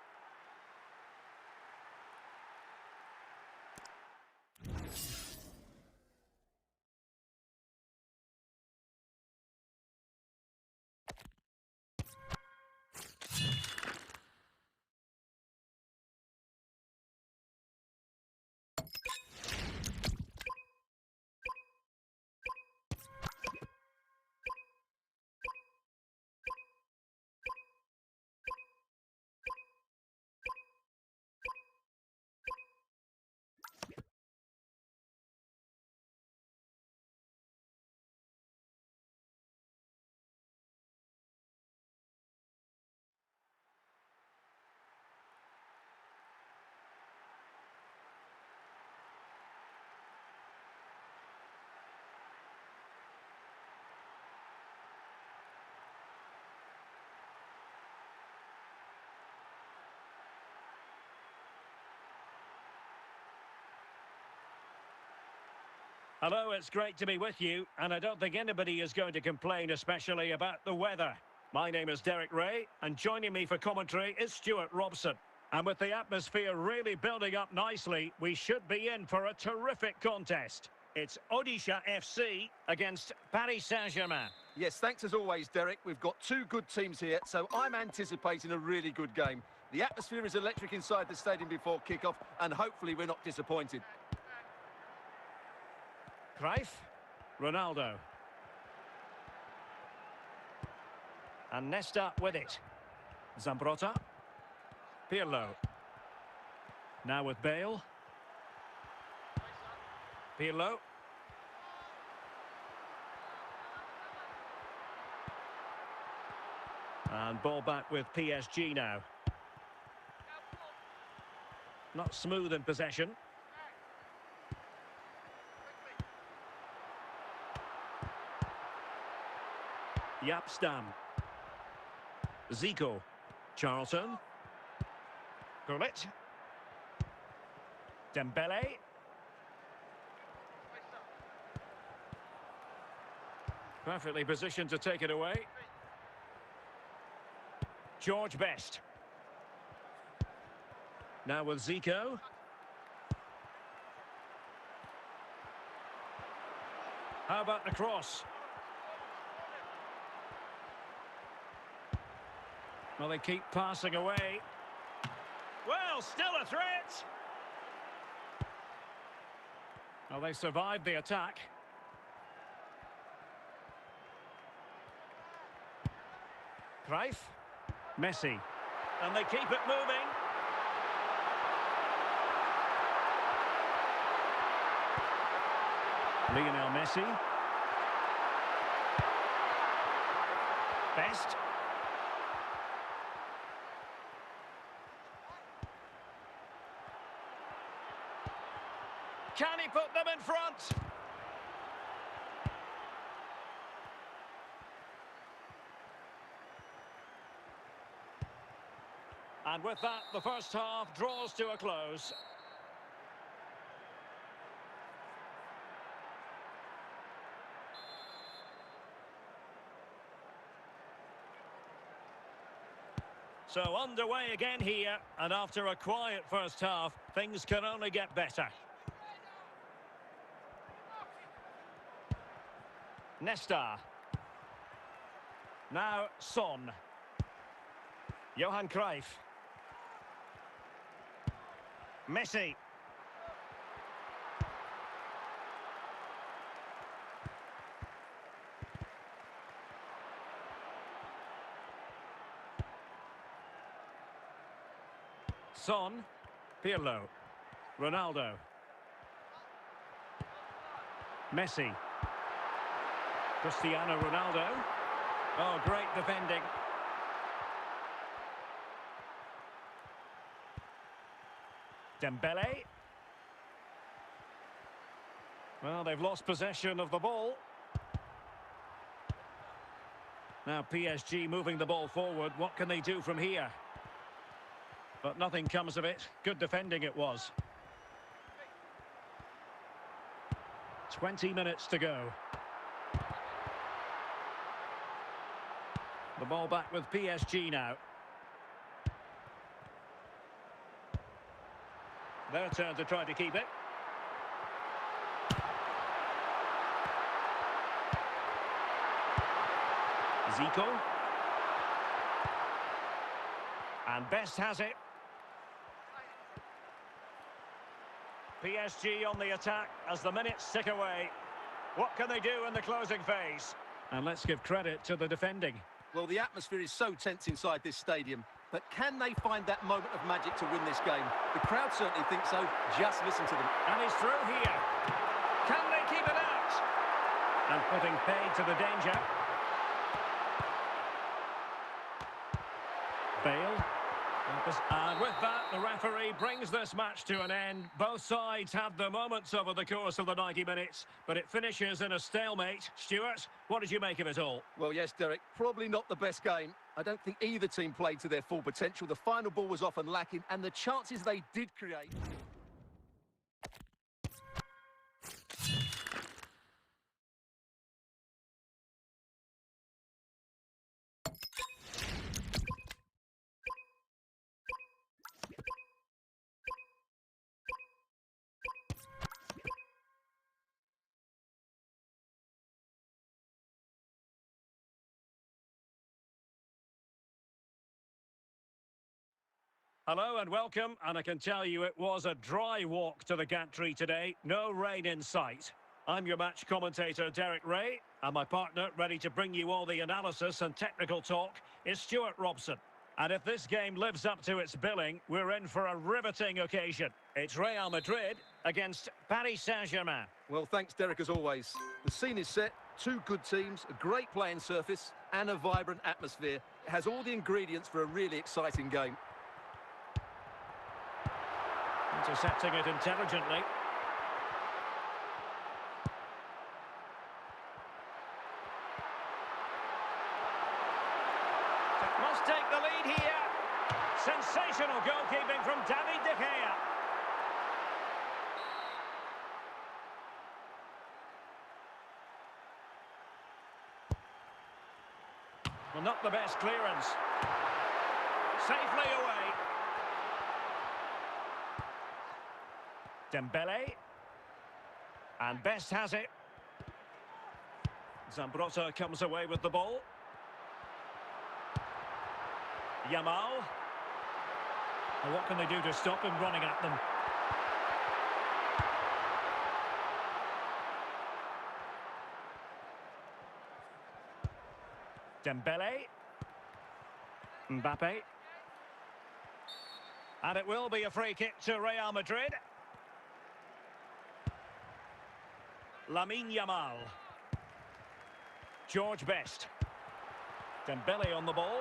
Hello, it's great to be with you, and I don't think anybody is going to complain especially about the weather. My name is Derek Ray, and joining me for commentary is Stuart Robson. And with the atmosphere really building up nicely, we should be in for a terrific contest. It's Odisha FC against Paris Saint-Germain.
Yes, thanks as always, Derek. We've got two good teams here, so I'm anticipating a really good game. The atmosphere is electric inside the stadium before kickoff, and hopefully we're not disappointed.
Cruyff, Ronaldo. And Nesta with it. Zambrotta. Pirlo. Now with Bale. Pirlo. And ball back with PSG now. Not smooth in possession. Yapstam. Zico. Charlton. Gullit. Dembele. Perfectly positioned to take it away. George Best. Now with Zico. How about the cross? Well, they keep passing away. Well, still a threat. Well, they survived the attack. Cruyff. Messi. And they keep it moving. Lionel Messi. Best. Can he put them in front? And with that, the first half draws to a close. So underway again here, and after a quiet first half, things can only get better. Nesta. Now Son. Johan Cruyff. Messi. Son. Pirlo. Ronaldo. Messi. Cristiano Ronaldo. Oh, great defending. Dembele. Well, they've lost possession of the ball. Now PSG moving the ball forward. What can they do from here? But nothing comes of it. Good defending it was. 20 minutes to go. The ball back with PSG now. Their turn to try to keep it. Zico. And Best has it. PSG on the attack as the minutes tick away. What can they do in the closing phase? And let's give credit to the defending.
Well, the atmosphere is so tense inside this stadium, but can they find that moment of magic to win this game? The crowd certainly think so. Just listen to them.
And he's through here. Can they keep it out? And putting paid to the danger. Bale. And with that, the referee brings this match to an end. Both sides had their moments over the course of the 90 minutes, but it finishes in a stalemate. Stuart, what did you make of it all?
Well, yes, Derek, probably not the best game. I don't think either team played to their full potential. The final ball was often lacking, and the chances they did create...
Hello and welcome, and I can tell you it was a dry walk to the gantry today. No rain in sight. I'm your match commentator, Derek Ray, and my partner, ready to bring you all the analysis and technical talk, is Stuart Robson. And if this game lives up to its billing, we're in for a riveting occasion. It's Real Madrid against Paris Saint-Germain.
Well, thanks, Derek, as always. The scene is set, two good teams, a great playing surface, and a vibrant atmosphere. It has all the ingredients for a really exciting game.
Intercepting it intelligently. Must take the lead here. Sensational goalkeeping from David De Gea. Well, not the best clearance. Safely away. Dembele. And Best has it. Zambrotta comes away with the ball. Yamal. Well, what can they do to stop him running at them? Dembele. Mbappe. And it will be a free kick to Real Madrid. Lamine Yamal. George Best. Dembele on the ball.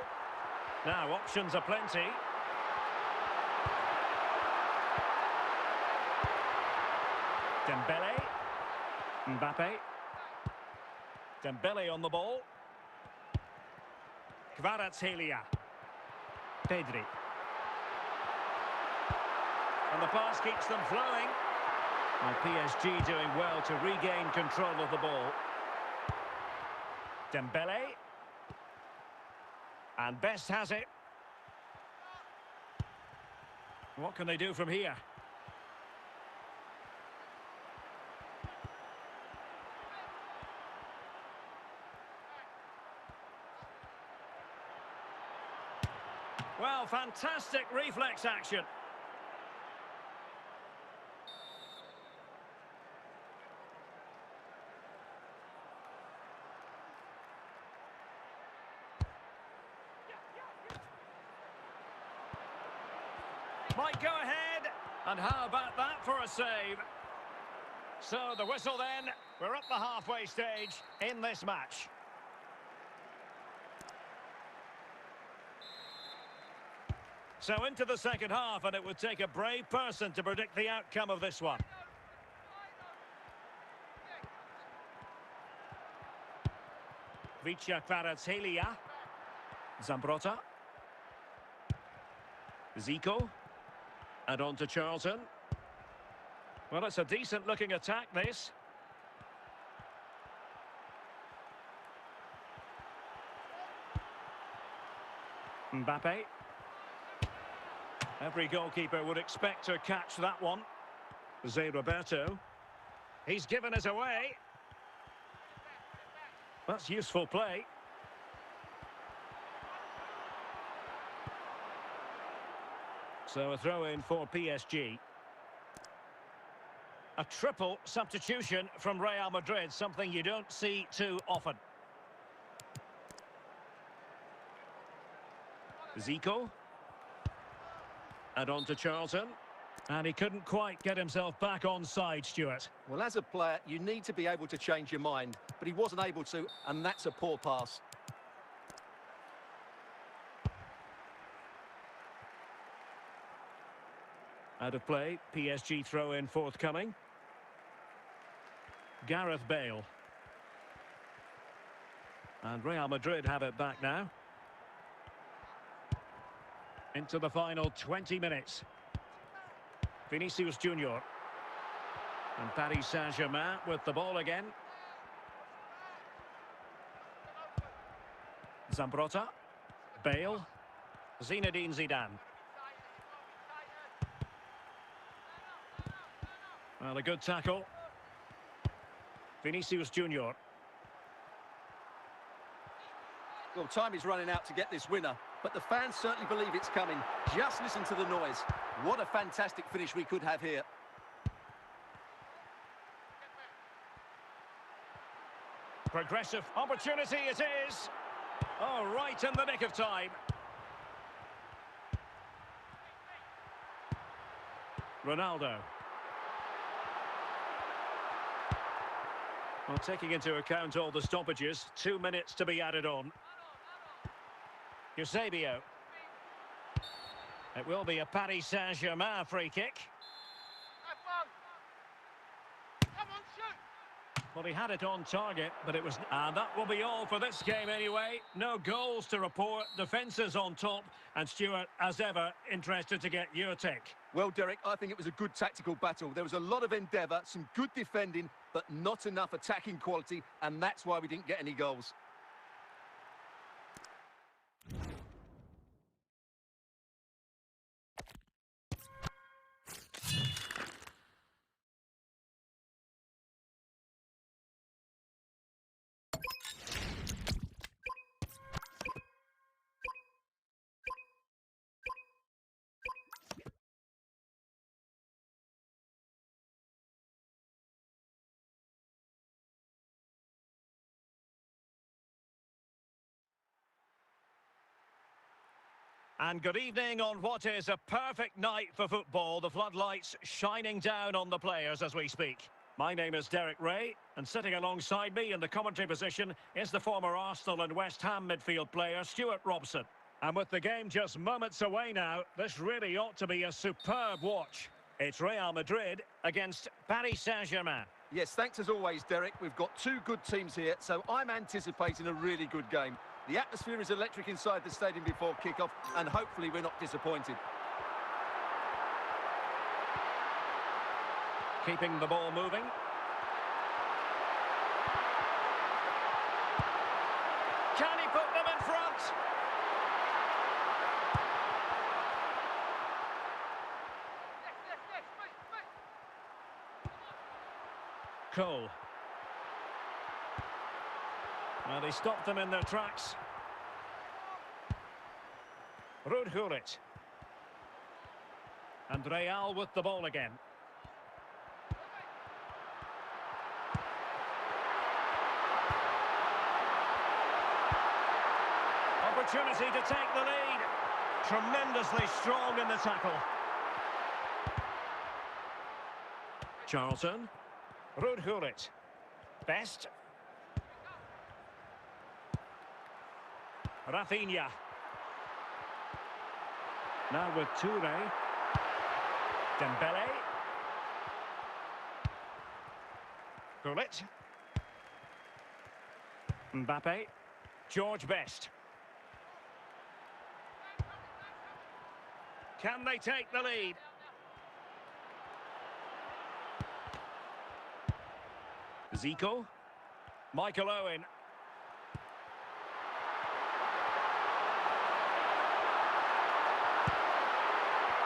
Now options are plenty. Dembele. Mbappe. Dembele on the ball. Kvaratskhelia. Pedri. And the pass keeps them flowing. Well, PSG doing well to regain control of the ball. Dembele. And Best has it. What can they do from here? Well, fantastic reflex action. Might go ahead. And how about that for a save? So the whistle then. We're up the halfway stage in this match. So into the second half, and it would take a brave person to predict the outcome of this one. Vicha Kvaratskhelia. Zambrotta. Zico. And on to Charlton. Well, it's a decent-looking attack, this. Mbappe. Every goalkeeper would expect to catch that one. Zé Roberto. He's given us away. That's useful play. So a throw-in for PSG. A triple substitution from Real Madrid, something you don't see too often. Zico. And on to Charlton. And he couldn't quite get himself back on side, Stuart.
Well, as a player, you need to be able to change your mind, but he wasn't able to, and that's a poor pass.
Out of play, PSG throw-in forthcoming. Gareth Bale. And Real Madrid have it back now. Into the final 20 minutes. Vinicius Junior. And Paris Saint-Germain with the ball again. Zambrotta. Bale. Zinedine Zidane. Well, a good tackle. Vinicius Junior.
Well, time is running out to get this winner, but the fans certainly believe it's coming. Just listen to the noise. What a fantastic finish we could have here.
Progressive opportunity it is. Oh, right in the nick of time. Ronaldo. Well, taking into account all the stoppages, 2 minutes to be added on. Eusebio. It will be a Paris Saint-Germain free kick.
Come on, shoot!
Well, he had it on target, but it was... And that will be all for this game anyway. No goals to report, defences on top. And Stuart, as ever, interested to get your take.
Well, Derek, I think it was a good tactical battle. There was a lot of endeavour, some good defending, but not enough attacking quality, and that's why we didn't get any goals.
And good evening on what is a perfect night for football. The floodlights shining down on the players as we speak. My name is Derek Ray, and sitting alongside me in the commentary position is the former Arsenal and West Ham midfield player, Stuart Robson. And with the game just moments away now, this really ought to be a superb watch. It's Real Madrid against Paris Saint-Germain.
Yes, thanks as always, Derek. We've got two good teams here, so I'm anticipating a really good game. The atmosphere is electric inside the stadium before kick-off, and hopefully we're not disappointed.
Keeping the ball moving. Can he put them in front? Cole. Well, they stopped them in their tracks. Ruud Gullit. And Real with the ball again. Opportunity to take the lead. Tremendously strong in the tackle. Charlton. Ruud Gullit. Best. Rafinha. Now with Toure. Dembele. Gullit. Mbappe. George Best. Can they take the lead? Zico. Michael Owen.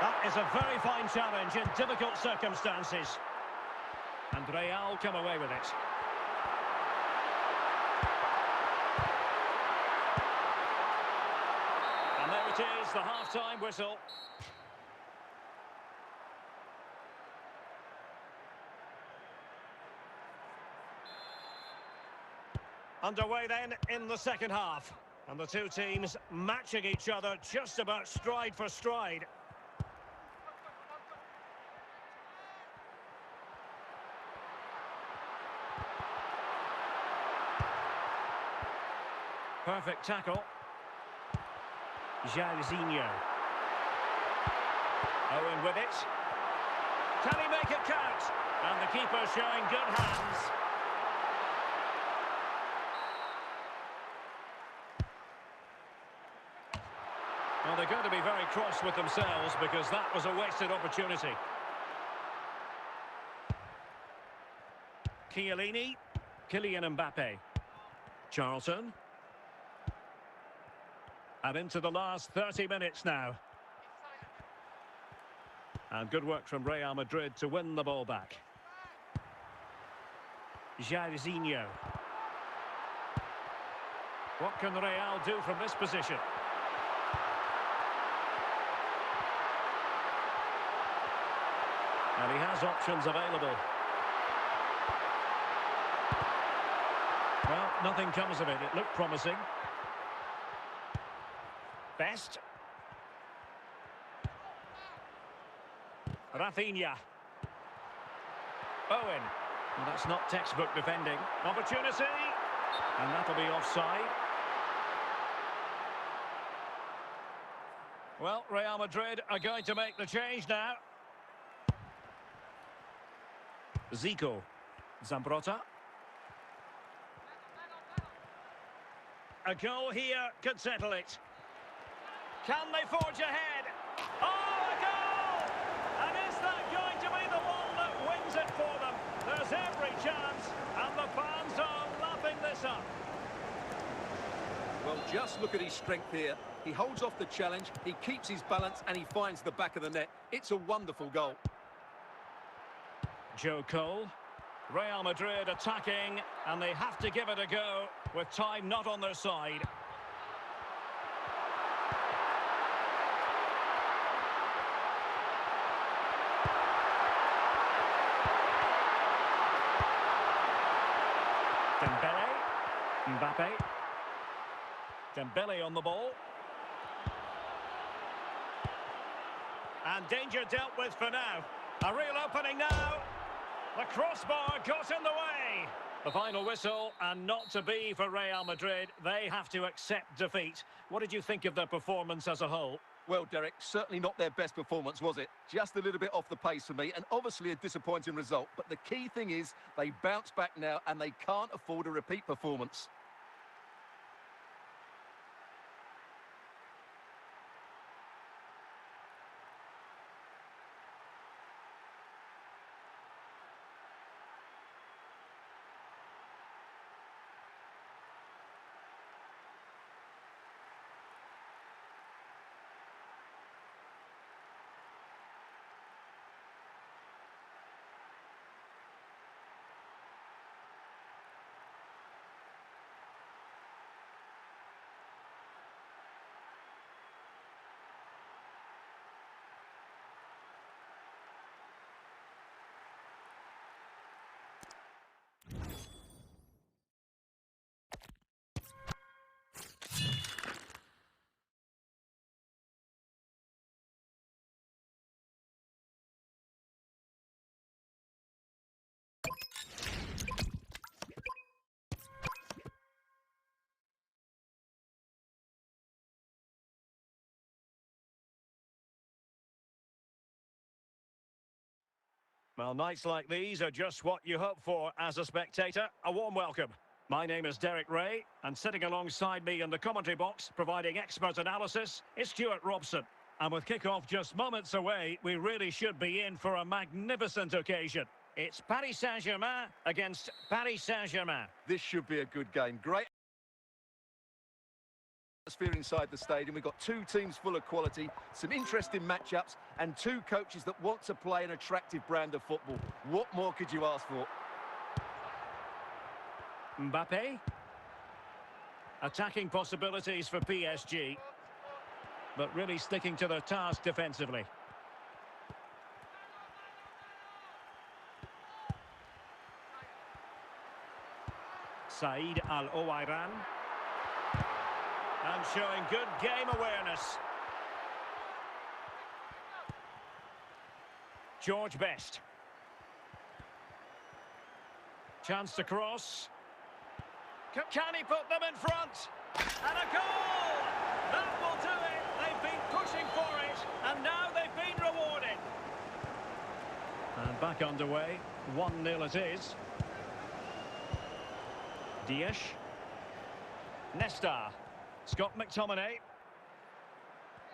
That is a very fine challenge in difficult circumstances. And Real come away with it. And there it is, the half-time whistle. Underway then in the second half. And the two teams matching each other just about stride for stride. Perfect tackle. Jairzinho. Owen with it. Can he make it count? And the keeper showing good hands. Well, they're going to be very cross with themselves because that was a wasted opportunity. Chiellini. Kylian Mbappe. Charlton. And into the last 30 minutes now. And good work from Real Madrid to win the ball back. Jairzinho. What can Real do from this position? And he has options available. Well, nothing comes of it. It looked promising. Best. Rafinha. Owen. Well, that's not textbook defending. Opportunity. And that'll be offside. Well, Real Madrid are going to make the change now. Zico. Zambrotta. A goal here could settle it. Can they forge ahead? Oh, a goal! And is that going to be the one that wins it for them? There's every chance, and the fans are lapping this up.
Well, just look at his strength here. He holds off the challenge, he keeps his balance, and he finds the back of the net. It's a wonderful goal.
Joe Cole. Real Madrid attacking, and they have to give it a go with time not on their side. Dembele. Mbappe. Dembele on the ball. And danger dealt with for now. A real opening now. The crossbar got in the way. The final whistle, and not to be for Real Madrid. They have to accept defeat. What did you think of their performance as a whole?
Well, Derek, certainly not their best performance, was it? Just a little bit off the pace for me, and obviously a disappointing result. But the key thing is they bounce back now, and they can't afford a repeat performance.
Well, nights like these are just what you hope for as a spectator. A warm welcome. My name is Derek Ray, and sitting alongside me in the commentary box, providing expert analysis, is Stuart Robson. And with kick-off just moments away, we really should be in for a magnificent occasion. It's Paris Saint-Germain against Paris Saint-Germain.
This should be a good game. Great atmosphere inside the stadium. We've got two teams full of quality, some interesting matchups, and two coaches that want to play an attractive brand of football. What more could you ask for?
Mbappe. Attacking possibilities for PSG, but really sticking to their task defensively. Said Al-Owairan. And showing good game awareness. George Best. Chance to cross. Can he put them in front? And a goal! That will do it. They've been pushing for it, and now they've been rewarded. And back underway. 1-0 it is. Dias. Nesta. Scott McTominay.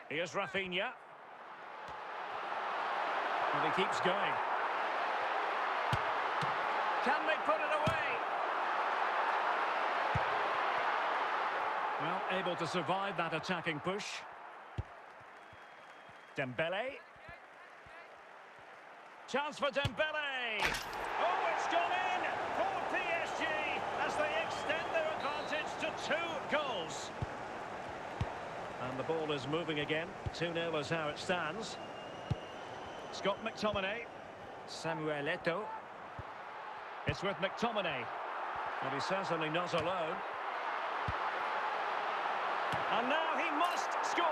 Here's Rafinha. And he keeps going. Can they put it away? Well, able to survive that attacking push. Dembele. Chance for Dembele. Oh, it's gone in for PSG as they extend their advantage to 2 goals. And the ball is moving again. 2-0 is how it stands. Scott McTominay. Samuel Eto'o. It's with McTominay. But he's certainly not alone. And now he must score.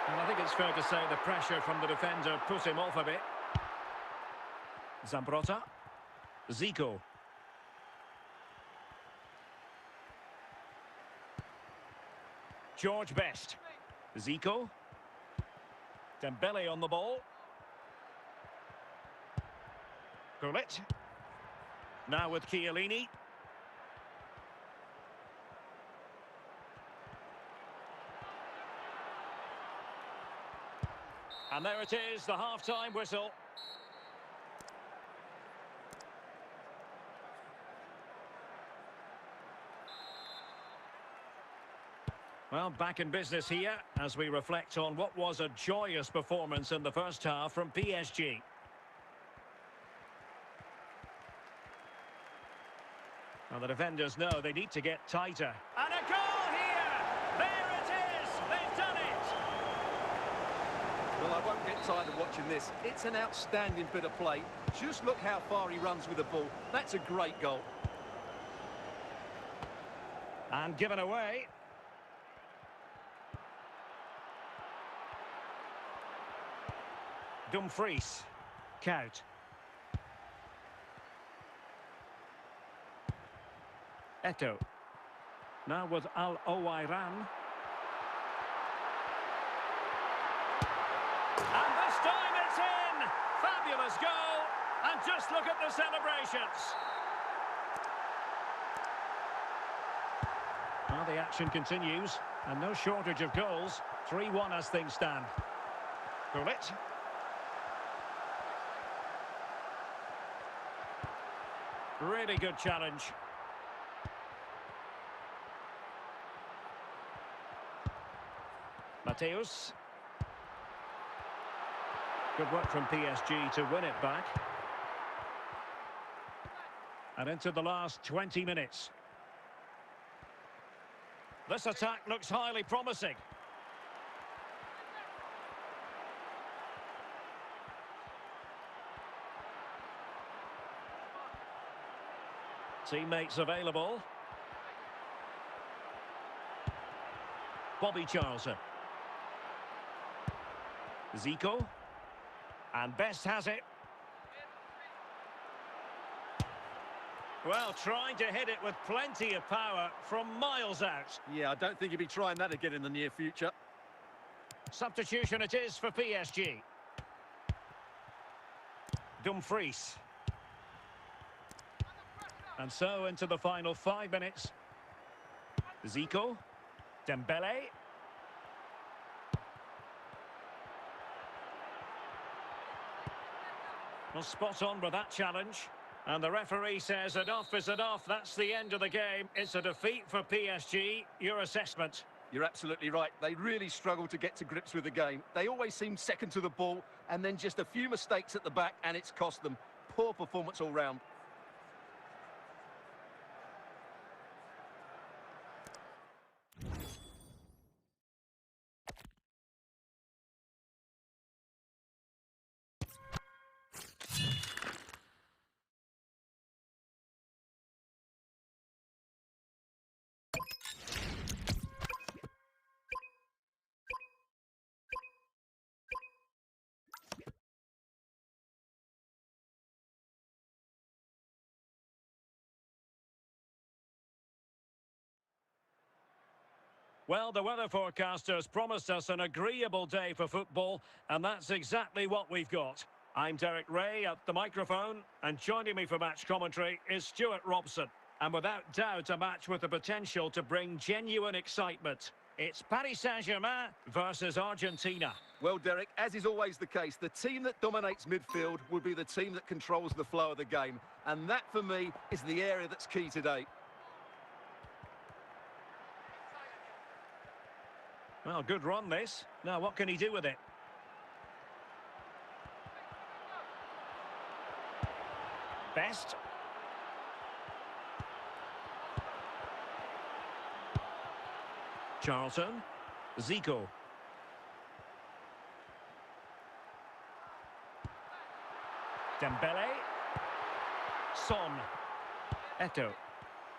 And I think it's fair to say the pressure from the defender put him off a bit. Zambrotta. Zico. George Best. Zico. Dembele on the ball. Gullit. Now with Chiellini. And there it is, the half-time whistle. Well, back in business here as we reflect on what was a joyous performance in the first half from PSG. Well, the defenders know they need to get tighter. And a goal here! There it is! They've done it!
Well, I won't get tired of watching this. It's an outstanding bit of play. Just look how far he runs with the ball. That's a great goal.
And given away. Dumfries. Kout. Eto'o. Now with Al Owairan. And this time it's in! Fabulous goal! And just look at the celebrations. Well, the action continues, and no shortage of goals. 3-1 as things stand. Gullit. Really good challenge. Mateus. Good work from PSG to win it back. And into the last 20 minutes. This attack looks highly promising. Teammates available. Bobby Charlton. Zico. And Best has it. Well, trying to hit it with plenty of power from miles out.
Yeah, I don't think he'll be trying that again in the near future.
Substitution it is for PSG. Dumfries. And so into the final 5 minutes. Zico. Dembele. Well, spot on with that challenge. And the referee says enough is enough. That's the end of the game. It's a defeat for PSG. Your assessment?
You're absolutely right. They really struggle to get to grips with the game. They always seem second to the ball, and then just a few mistakes at the back, and it's cost them. Poor performance all round.
Well, the weather forecasters promised us an agreeable day for football, and that's exactly what we've got. I'm Derek Ray at the microphone, and joining me for match commentary is Stuart Robson. And without doubt, a match with the potential to bring genuine excitement. It's Paris Saint-Germain versus Argentina.
Well, Derek, as is always the case, the team that dominates midfield will be the team that controls the flow of the game. And that, for me, is the area that's key today.
Well, good run this. Now, what can he do with it? Best. Charlton. Zico. Dembele. Son. Eto'o.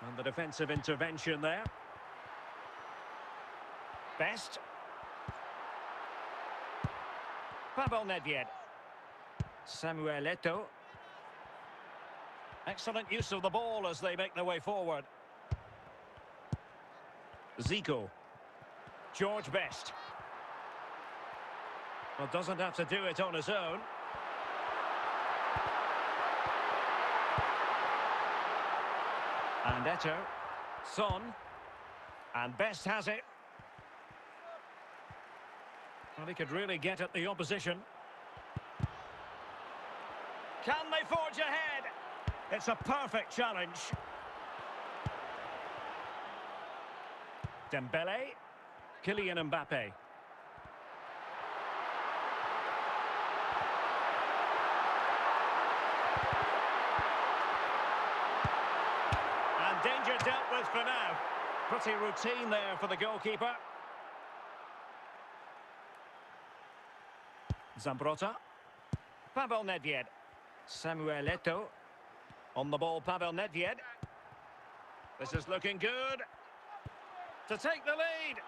And the defensive intervention there. Best. Pavel Nedved. Samuel Eto'o. Excellent use of the ball as they make their way forward. Zico. George Best. Well, doesn't have to do it on his own. And Eto'o. Son. And Best has it. Well, he could really get at the opposition. Can they forge ahead? It's a perfect challenge. Dembele. Kylian Mbappe. And danger dealt with for now. Pretty routine there for the goalkeeper. Zambrotta. Pavel Nedved. Samuel Eto'o. On the ball, Pavel Nedved. This is looking good. To take the lead.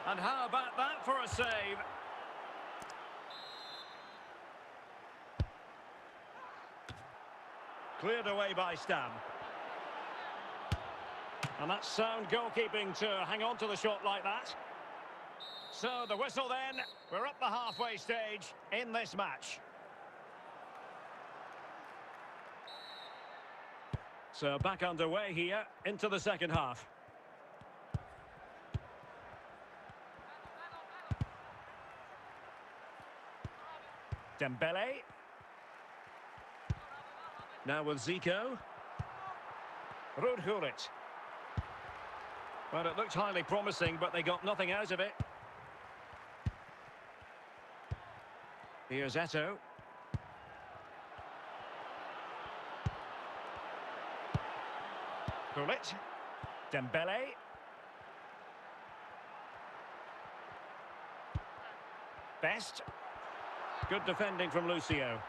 And how about that for a save? Cleared away by Stam. And that's sound goalkeeping to hang on to the shot like that. So the whistle then. We're up the halfway stage in this match. So back underway here into the second half. Dembele. Now with Zico. Ruud Gullit. Well, it looked highly promising, but they got nothing out of it. Here's Eto'o. Gullit. Dembele. Best. Good defending from Lucio.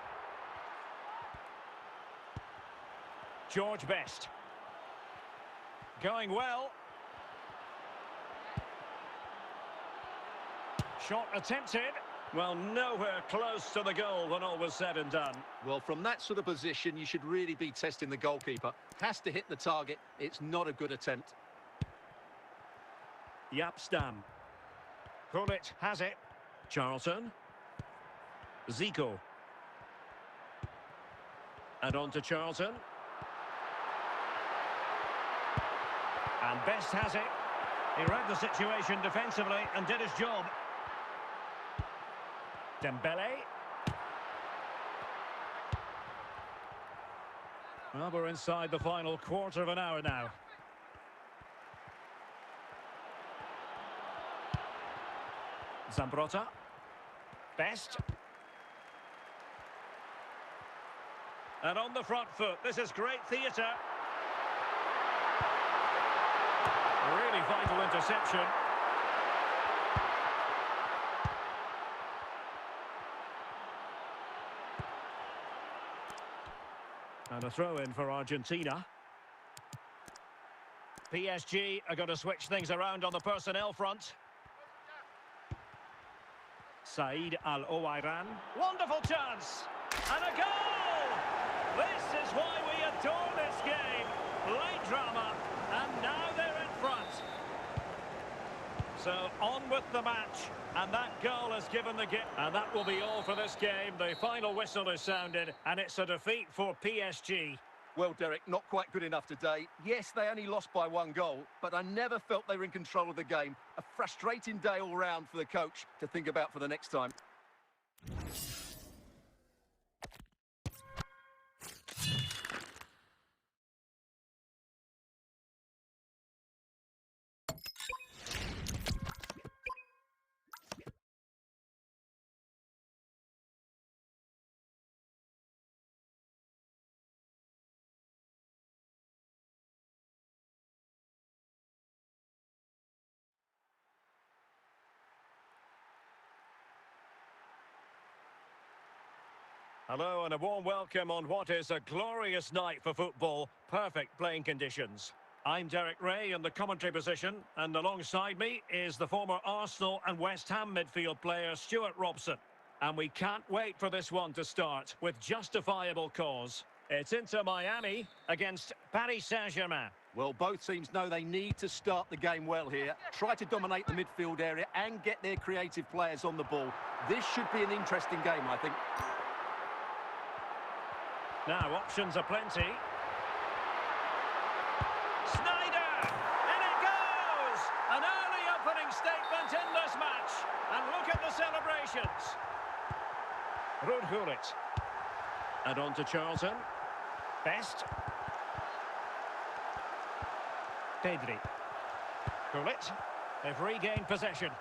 George Best. Going well. Shot attempted. Well, nowhere close to the goal when all was said and done.
Well, from that sort of position, you should really be testing the goalkeeper. Has to hit the target. It's not a good attempt.
Jaap Stam. Gullit has it. Charlton. Zico. And on to Charlton. And Best has it. He read the situation defensively and did his job. Dembele. Well, we're inside the final quarter of an hour now. Zambrotta. Best. And on the front foot, this is great theatre. A really vital interception. And a throw-in for Argentina. PSG are going to switch things around on the personnel front. Said Al-Owairan. Wonderful chance! And a goal! This is why we adore this game. Late drama, and now they're in front. So on with the match, and that goal has given the game. And that will be all for this game. The final whistle is sounded, and it's a defeat for PSG.
Well, Derek, not quite good enough today. Yes, they only lost by 1 goal, but I never felt they were in control of the game. A frustrating day all round for the coach to think about for the next time.
Hello and a warm welcome on what is a glorious night for football. Perfect playing conditions. I'm Derek Ray in the commentary position, and alongside me is the former Arsenal and West Ham midfield player Stuart Robson. And we can't wait for this one to start with justifiable cause. It's Inter Miami against Paris Saint-Germain.
Well, both teams know they need to start the game well here. Try to dominate the midfield area and get their creative players on the ball. This should be an interesting game, I think.
Now, options are plenty. Sneijder! In it goes! An early opening statement in this match. And look at the celebrations. Ruud Gullit. And on to Charlton. Best. Pedri. Gullit. They've regained possession.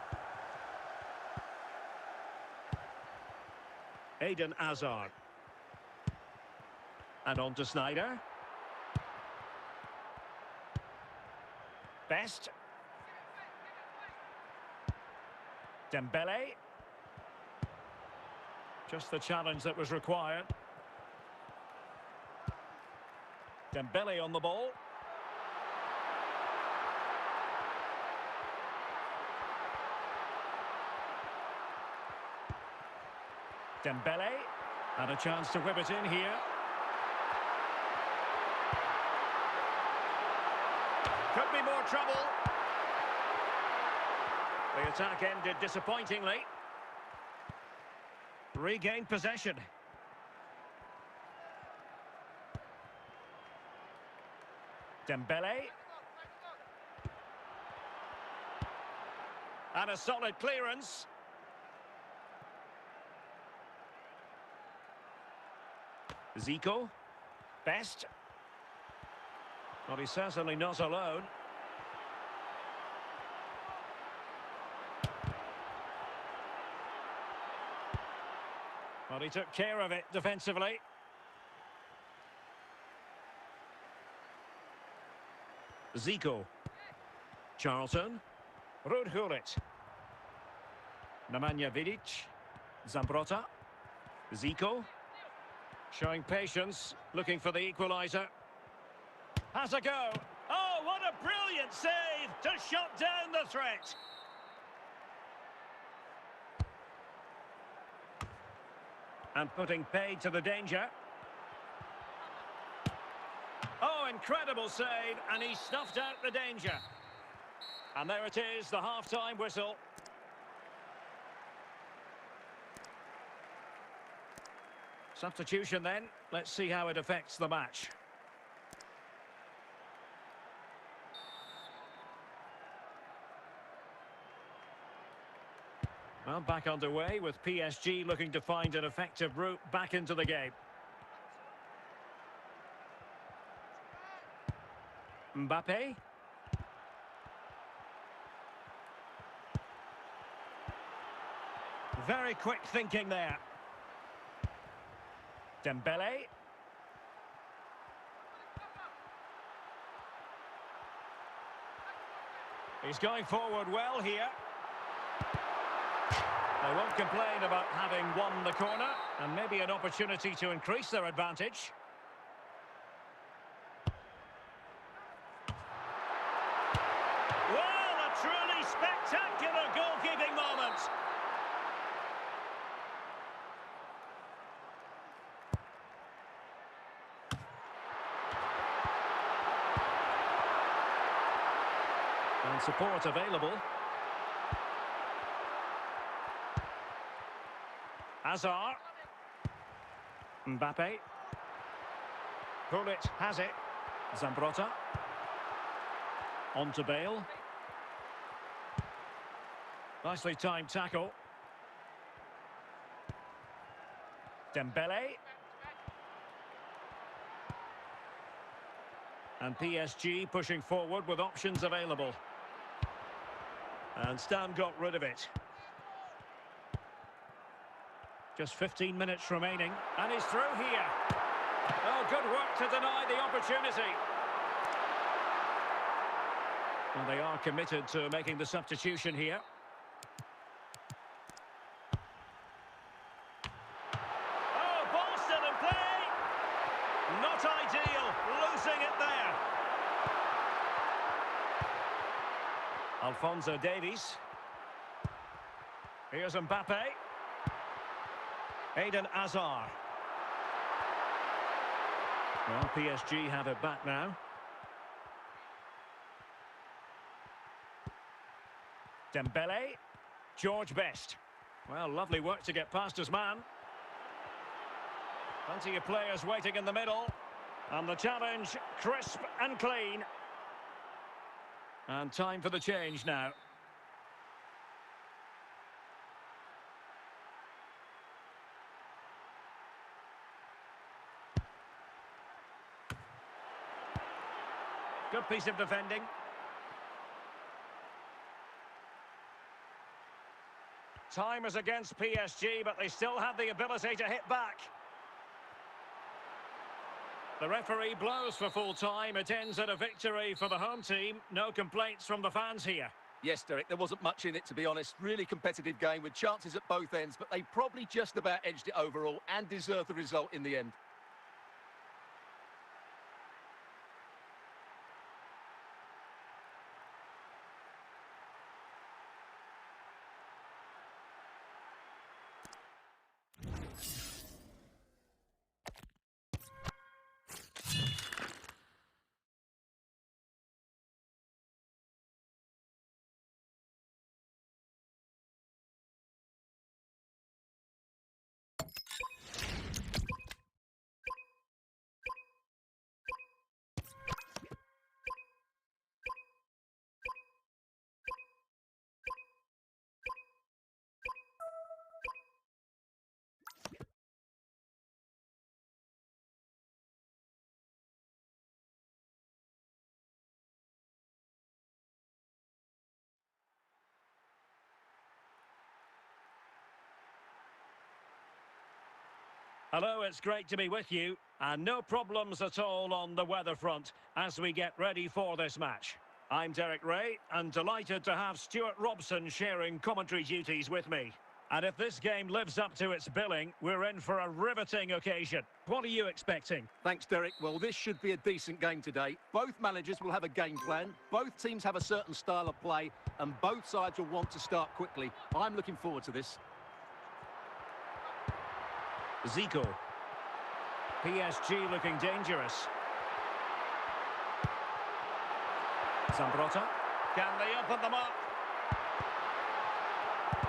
Eden Hazard. And on to Sneijder. Best. Dembele. Just the challenge that was required. Dembele on the ball. Dembele. And a chance to whip it in here. be more trouble. The attack ended disappointingly. Regained possession. Dembele. And a solid clearance. Zico. Best. Well, he's certainly not alone. Well, he took care of it defensively. Zico. Charlton. Ruud Gullit. Nemanja Vidic. Zambrotta. Zico. Showing patience, looking for the equaliser. Has a go. Oh, what a brilliant save to shut down the threat. And putting paid to the danger. Oh, incredible save, and he snuffed out the danger. And there it is, the half-time whistle. Substitution then. Let's see how it affects the match. Well, back underway with PSG looking to find an effective route back into the game. Mbappe. Very quick thinking there. Dembele. He's going forward well here. They won't complain about having won the corner, and maybe an opportunity to increase their advantage. Well, a truly spectacular goalkeeping moment. And support available. Hazard. Mbappe. Gullit has it. Zambrotta. On to Bale. Nicely timed tackle. Dembele. And PSG pushing forward with options available. And Stan got rid of it. Just 15 minutes remaining, and he's through here. Oh, good work to deny the opportunity. And they are committed to making the substitution here. Oh, ball still in play. Not ideal, losing it there. Alphonso Davies. Here's Mbappe. Eden Hazard. Well, PSG have it back now. Dembele. George Best. Well, lovely work to get past his man. Plenty of players waiting in the middle. And the challenge, crisp and clean. And time for the change now. Good piece of defending. Time is against PSG, but they still have the ability to hit back. The referee blows for full time. It ends at a victory for the home team. No complaints from the fans here.
Yes, Derek, there wasn't much in it, to be honest. Really competitive game with chances at both ends, but they probably just about edged it overall and deserved the result in the end.
Hello, it's great to be with you. And no problems at all on the weather front as we get ready for this match. I'm Derek Ray and delighted to have Stuart Robson sharing commentary duties with me. And if this game lives up to its billing, we're in for a riveting occasion. What are you expecting?
Thanks, Derek. Well, this should be a decent game today. Both managers will have a game plan. Both teams have a certain style of play, and both sides will want to start quickly. I'm looking forward to this.
Zico. PSG looking dangerous. Zambrotta. Can they open them up?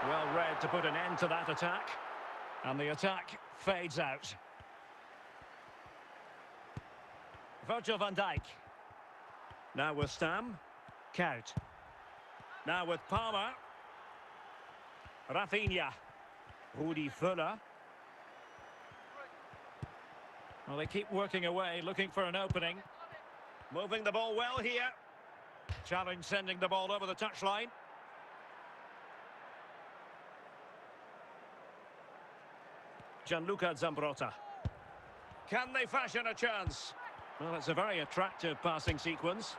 Well read to put an end to that attack. And the attack fades out. Virgil van Dijk. Now with Stam. Kout. Now with Palmer. Rafinha. Rudi Völler. Well, they keep working away, looking for an opening. Moving the ball well here. Challenge sending the ball over the touchline. Gianluca Zambrotta. Can they fashion a chance? Well, it's a very attractive passing sequence.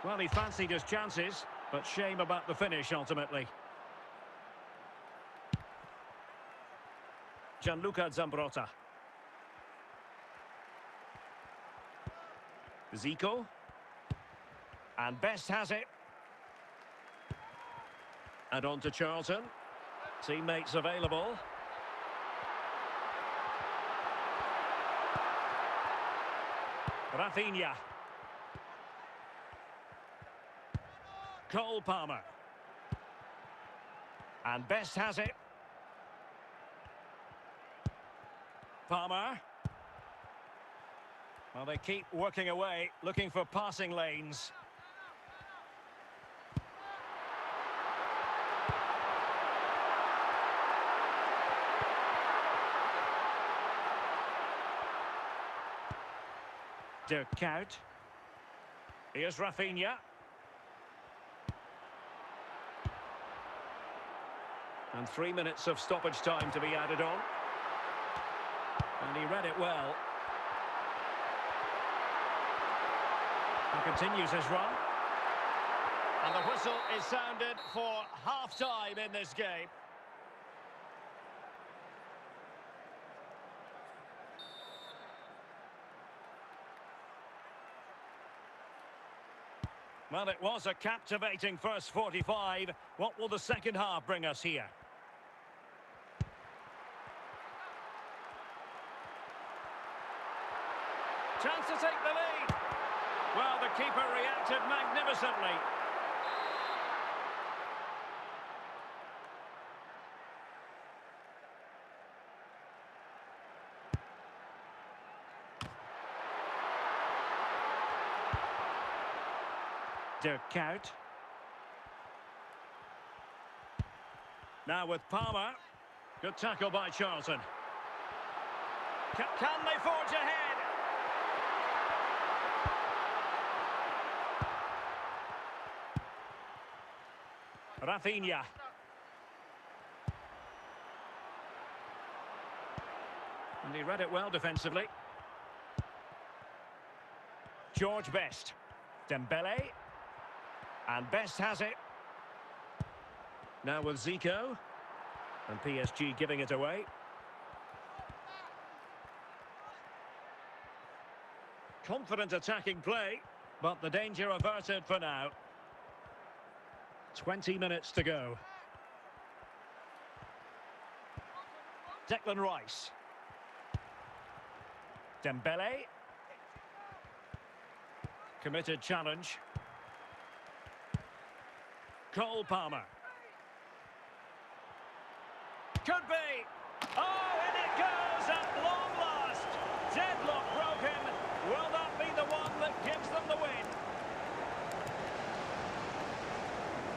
Well, he fancied his chances, but shame about the finish ultimately. Gianluca Zambrotta. Zico. And Best has it. And on to Charlton. Teammates available. Rafinha. Cole Palmer. And Best has it. Palmer. Well, they keep working away, looking for passing lanes. Dirk Kuyt. Here's Rafinha. And 3 minutes of stoppage time to be added on. And he read it well. He continues his run. And the whistle is sounded for half-time in this game. Well, it was a captivating first 45. What will the second half bring us here? Chance to take the lead. Well, the keeper reacted magnificently. Dirk Kuyt. Now with Palmer. Good tackle by Charlton. Can they forge ahead? Rafinha. And he read it well defensively. George Best. Dembele. And Best has it. Now with Zico. And PSG giving it away. Confident attacking play, but the danger averted for now. 20 minutes to go. Declan Rice. Dembele. Committed challenge. Cole Palmer. Could be. Oh, and it goes at long last. Deadlock broken. Will that be the one that gives them the win?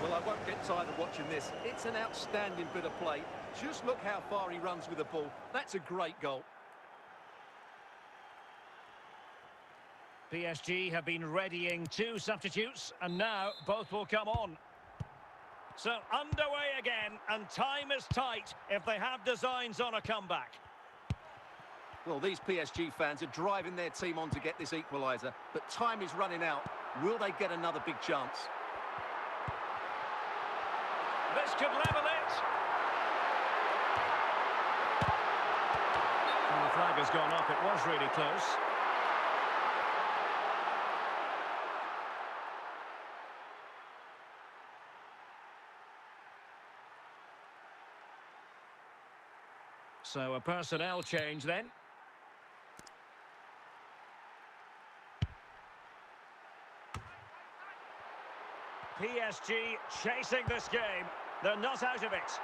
Well, I won't get tired of watching this. It's an outstanding bit of play. Just look how far he runs with the ball. That's a great goal.
PSG have been readying 2 substitutes, and now both will come on. So underway again, and time is tight if they have designs on a comeback.
Well, these PSG fans are driving their team on to get this equaliser, but time is running out. Will they get another big chance?
This could level it. And the flag has gone up. It was really close. So a personnel change then. PSG chasing this game. They're not out of it.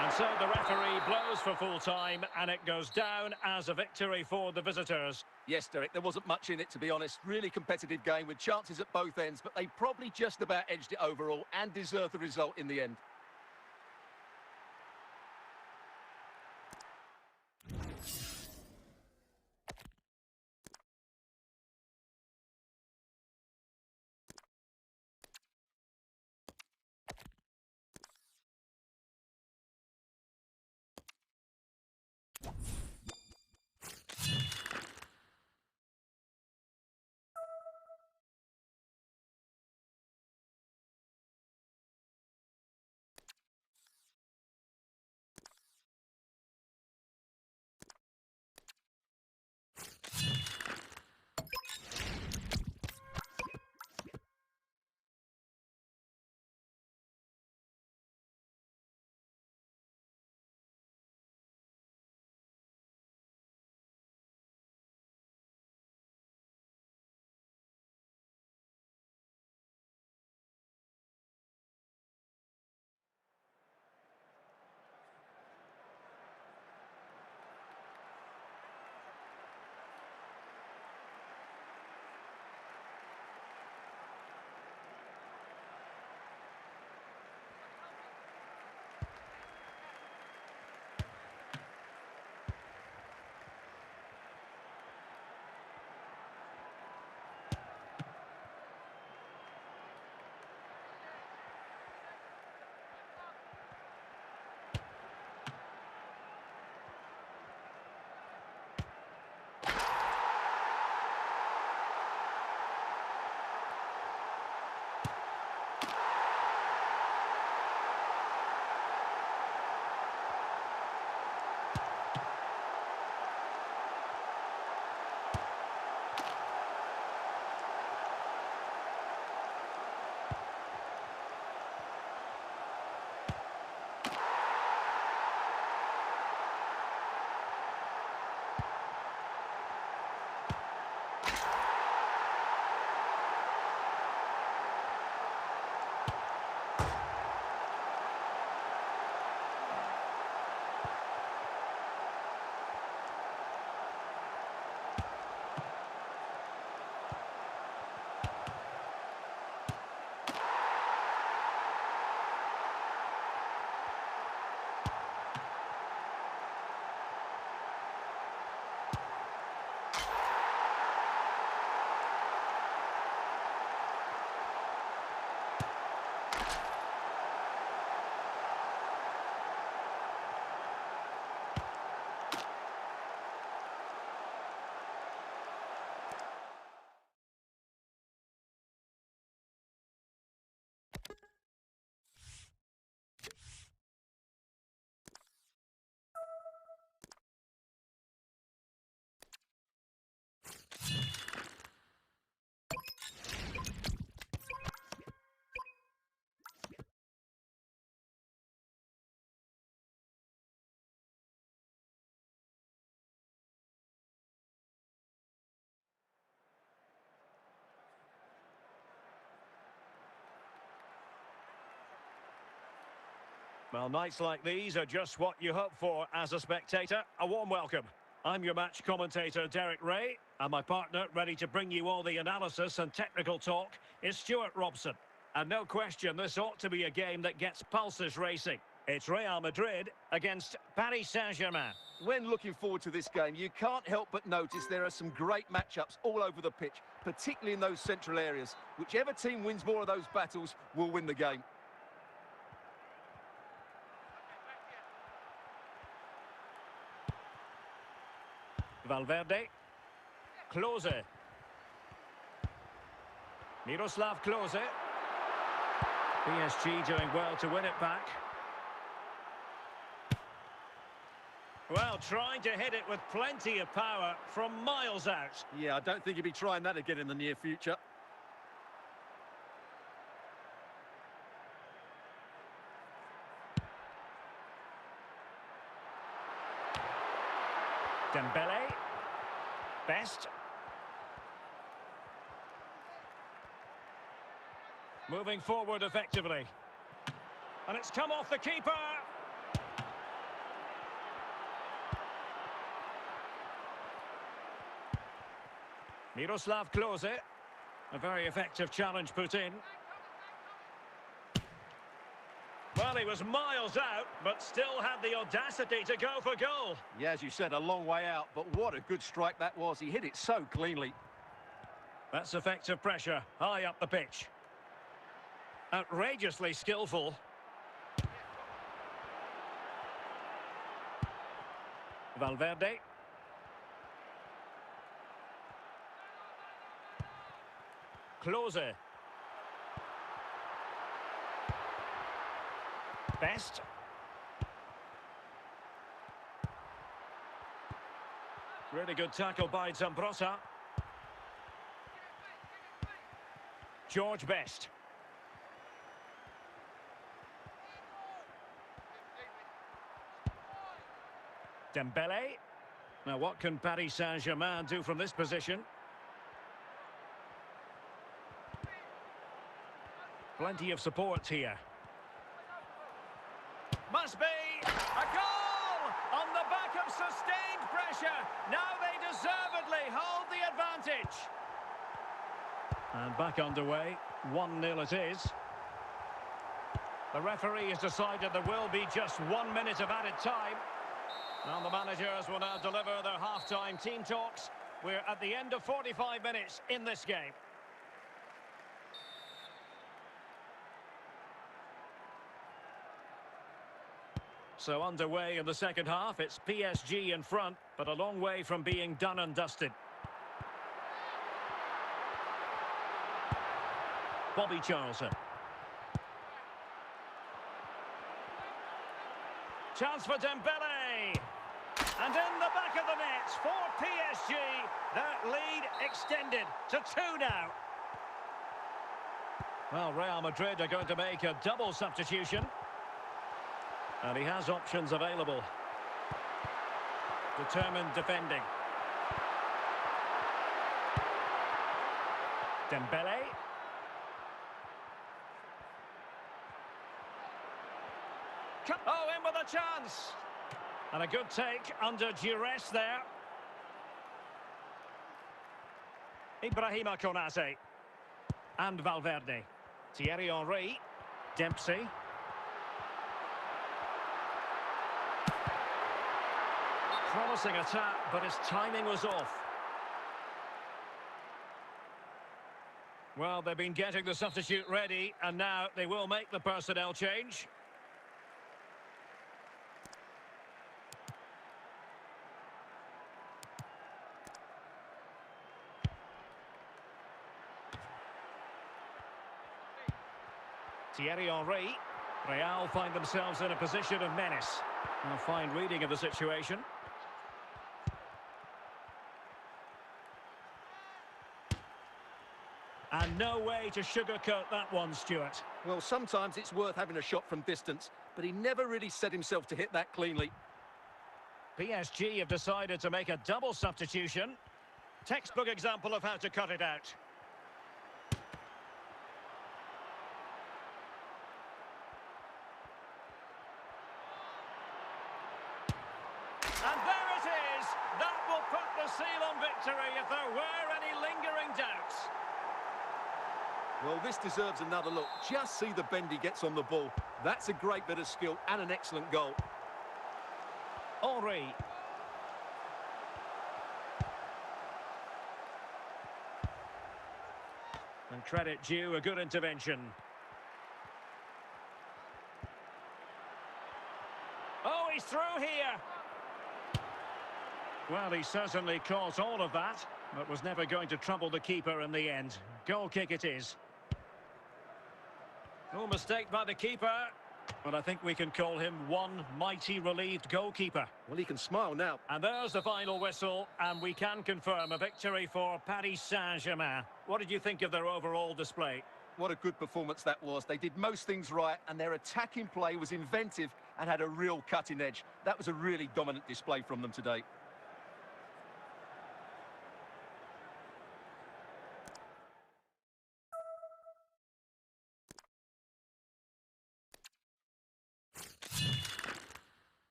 And so the referee blows for full time, and it goes down as a victory for the visitors.
Yes, Derek, there wasn't much in it, to be honest. Really competitive game with chances at both ends, but they probably just about edged it overall and deserved the result in the end.
Well, nights like these are just what you hope for as a spectator. A warm welcome. I'm your match commentator, Derek Ray, and my partner, ready to bring you all the analysis and technical talk, is Stuart Robson. And no question, this ought to be a game that gets pulses racing. It's Real Madrid against Paris Saint-Germain.
When looking forward to this game, you can't help but notice there are some great matchups all over the pitch, particularly in those central areas. Whichever team wins more of those battles will win the game.
Valverde. Klose. Miroslav Klose. PSG doing well to win it back. Well, trying to hit it with plenty of power from miles out.
Yeah, I don't think he'll be trying that again in the near future.
Dembele. Best. Moving forward effectively. And it's come off the keeper. Miroslav Klose. A very effective challenge put in. Well, he was miles out, but still had the audacity to go for goal.
Yeah, as you said, a long way out, but what a good strike that was. He hit it so cleanly.
That's effective pressure, high up the pitch. Outrageously skillful. Valverde. Klose. Best. Really good tackle by Zambrotta. George Best. Dembele. Now what can Paris Saint-Germain do from this position? Plenty of support here. Must be a goal on the back of sustained pressure. Now they deservedly hold the advantage. And back underway. 1-0 it is. The referee has decided there will be just 1 minute of added time. And the managers will now deliver their half-time team talks. We're at the end of 45 minutes in this game. So underway in the second half, it's PSG in front, but a long way from being done and dusted. Bobby Charlton. Chance for Dembele. And in the back of the net for PSG, that lead extended to 2 now. Well, Real Madrid are going to make a double substitution. And he has options available. Determined defending. Dembele. Oh, in with a chance. And a good take under duress there. Ibrahima Konate. And Valverde. Thierry Henry. Dempsey. Promising attack, but his timing was off. Well, they've been getting the substitute ready, and now they will make the personnel change. Thierry Henry. Real find themselves in a position of menace. A fine reading of the situation. And no way to sugarcoat that one, Stuart.
Well, sometimes it's worth having a shot from distance, but he never really set himself to hit that cleanly.
PSG have decided to make a double substitution. Textbook example of how to cut it out. And there it is! That will put the seal on victory if there were any lingering doubts.
Well, this deserves another look. Just see the bend he gets on the ball. That's a great bit of skill and an excellent goal.
Henry. And credit due, a good intervention. Oh, he's through here. Well, he certainly caught all of that, but was never going to trouble the keeper in the end. Goal kick it is. No mistake by the keeper. But I think we can call him one mighty relieved goalkeeper.
Well, he can smile now.
And there's the final whistle, and we can confirm a victory for Paris Saint-Germain. What did you think of their overall display?
What a good performance that was. They did most things right, and their attacking play was inventive and had a real cutting edge. That was a really dominant display from them today.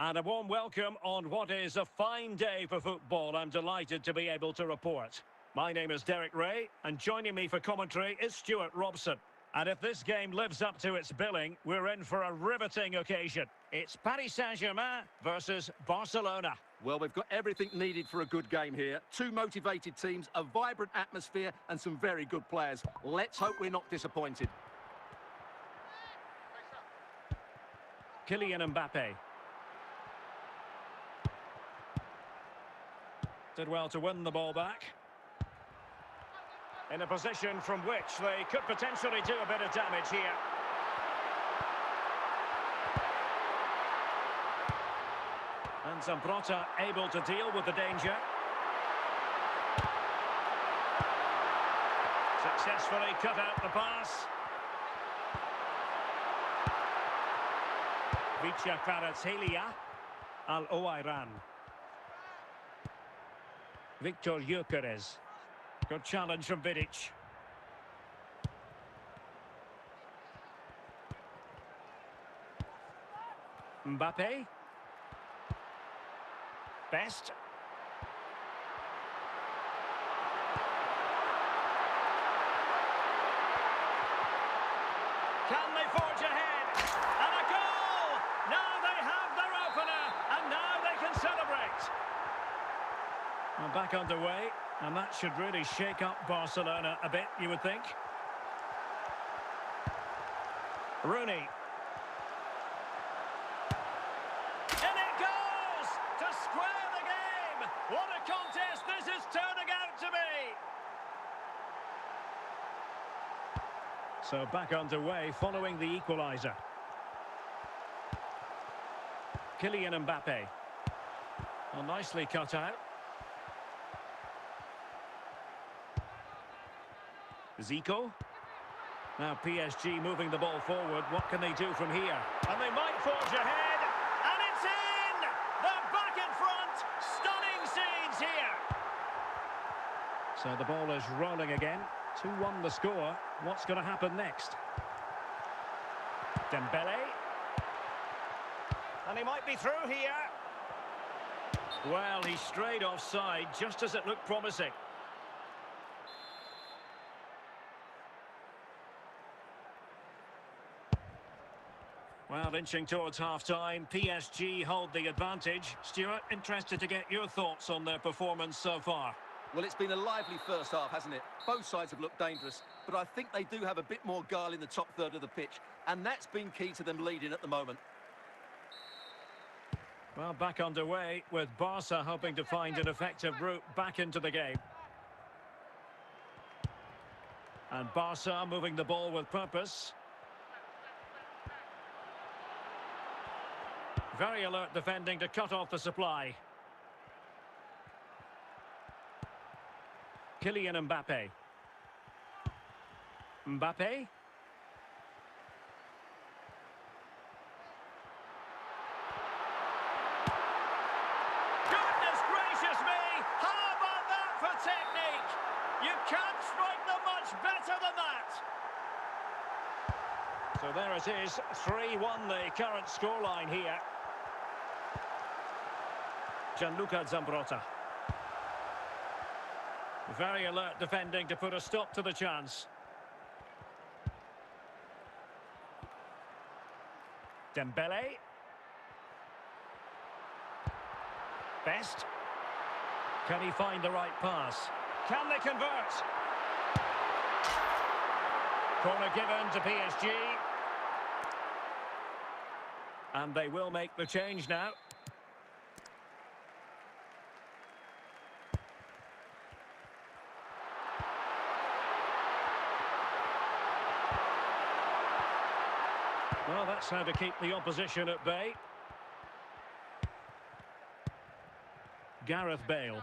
And a warm welcome on what is a fine day for football. I'm delighted to be able to report. My name is Derek Ray, and joining me for commentary is Stuart Robson. And if this game lives up to its billing, we're in for a riveting occasion. It's Paris Saint-Germain versus Barcelona.
Well, we've got everything needed for a good game here. Two motivated teams, a vibrant atmosphere, and some very good players. Let's hope we're not disappointed.
Kylian Mbappe. Did well to win the ball back. In a position from which they could potentially do a bit of damage here. And Zambrotta able to deal with the danger. Successfully cut out the pass. Vicha Kvaratskhelia, Al-Owairan. Victor Gyökeres. Good challenge from Vidic. Mbappe. Best. Can they forge ahead? And a goal! Now they have their opener, and now they can celebrate. Well, back underway, and that should really shake up Barcelona a bit, you would think. Rooney. And it goes to square the game. What a contest this is turning out to be. So back underway following the equaliser. Kylian Mbappe. Well, nicely cut out. Zico. Now PSG moving the ball forward. What can they do from here? And they might forge ahead. And it's in! They're back in front. Stunning scenes here. So the ball is rolling again. 2-1 the score. What's going to happen next? Dembele. And he might be through here. Well, he strayed offside just as it looked promising. Well, inching towards half-time, PSG hold the advantage. Stuart, interested to get your thoughts on their performance so far.
Well, it's been a lively first half, hasn't it? Both sides have looked dangerous, but I think they do have a bit more guile in the top third of the pitch, and that's been key to them leading at the moment.
Well, back underway with Barca hoping to find an effective route back into the game. And Barca moving the ball with purpose. Very alert defending to cut off the supply. Kylian Mbappe. Mbappe. Goodness gracious me! How about that for technique? You can't strike them much better than that. So there it is, 3-1 the current scoreline here. Gianluca Zambrotta. Very alert defending to put a stop to the chance. Dembele. Best. Can he find the right pass? Can they convert? Corner given to PSG. And they will make the change now. Well, that's how to keep the opposition at bay. Gareth Bale.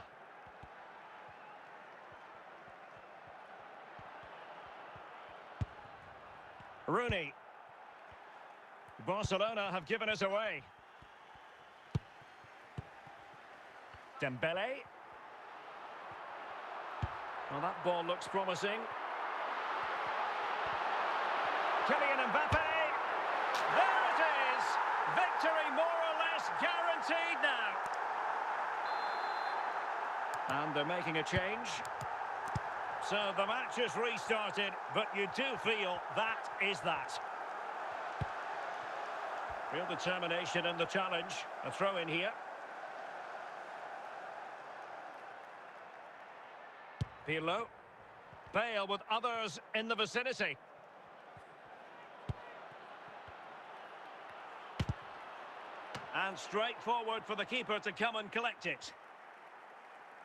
Rooney. Barcelona have given us away. Dembele. Well, that ball looks promising. Kylian Mbappe. There it is. Victory more or less guaranteed now. And they're making a change. So the match has restarted, but you do feel that is that. Real determination in the challenge. A throw in here. Pirlo. Bale with others in the vicinity. And straight forward for the keeper to come and collect it.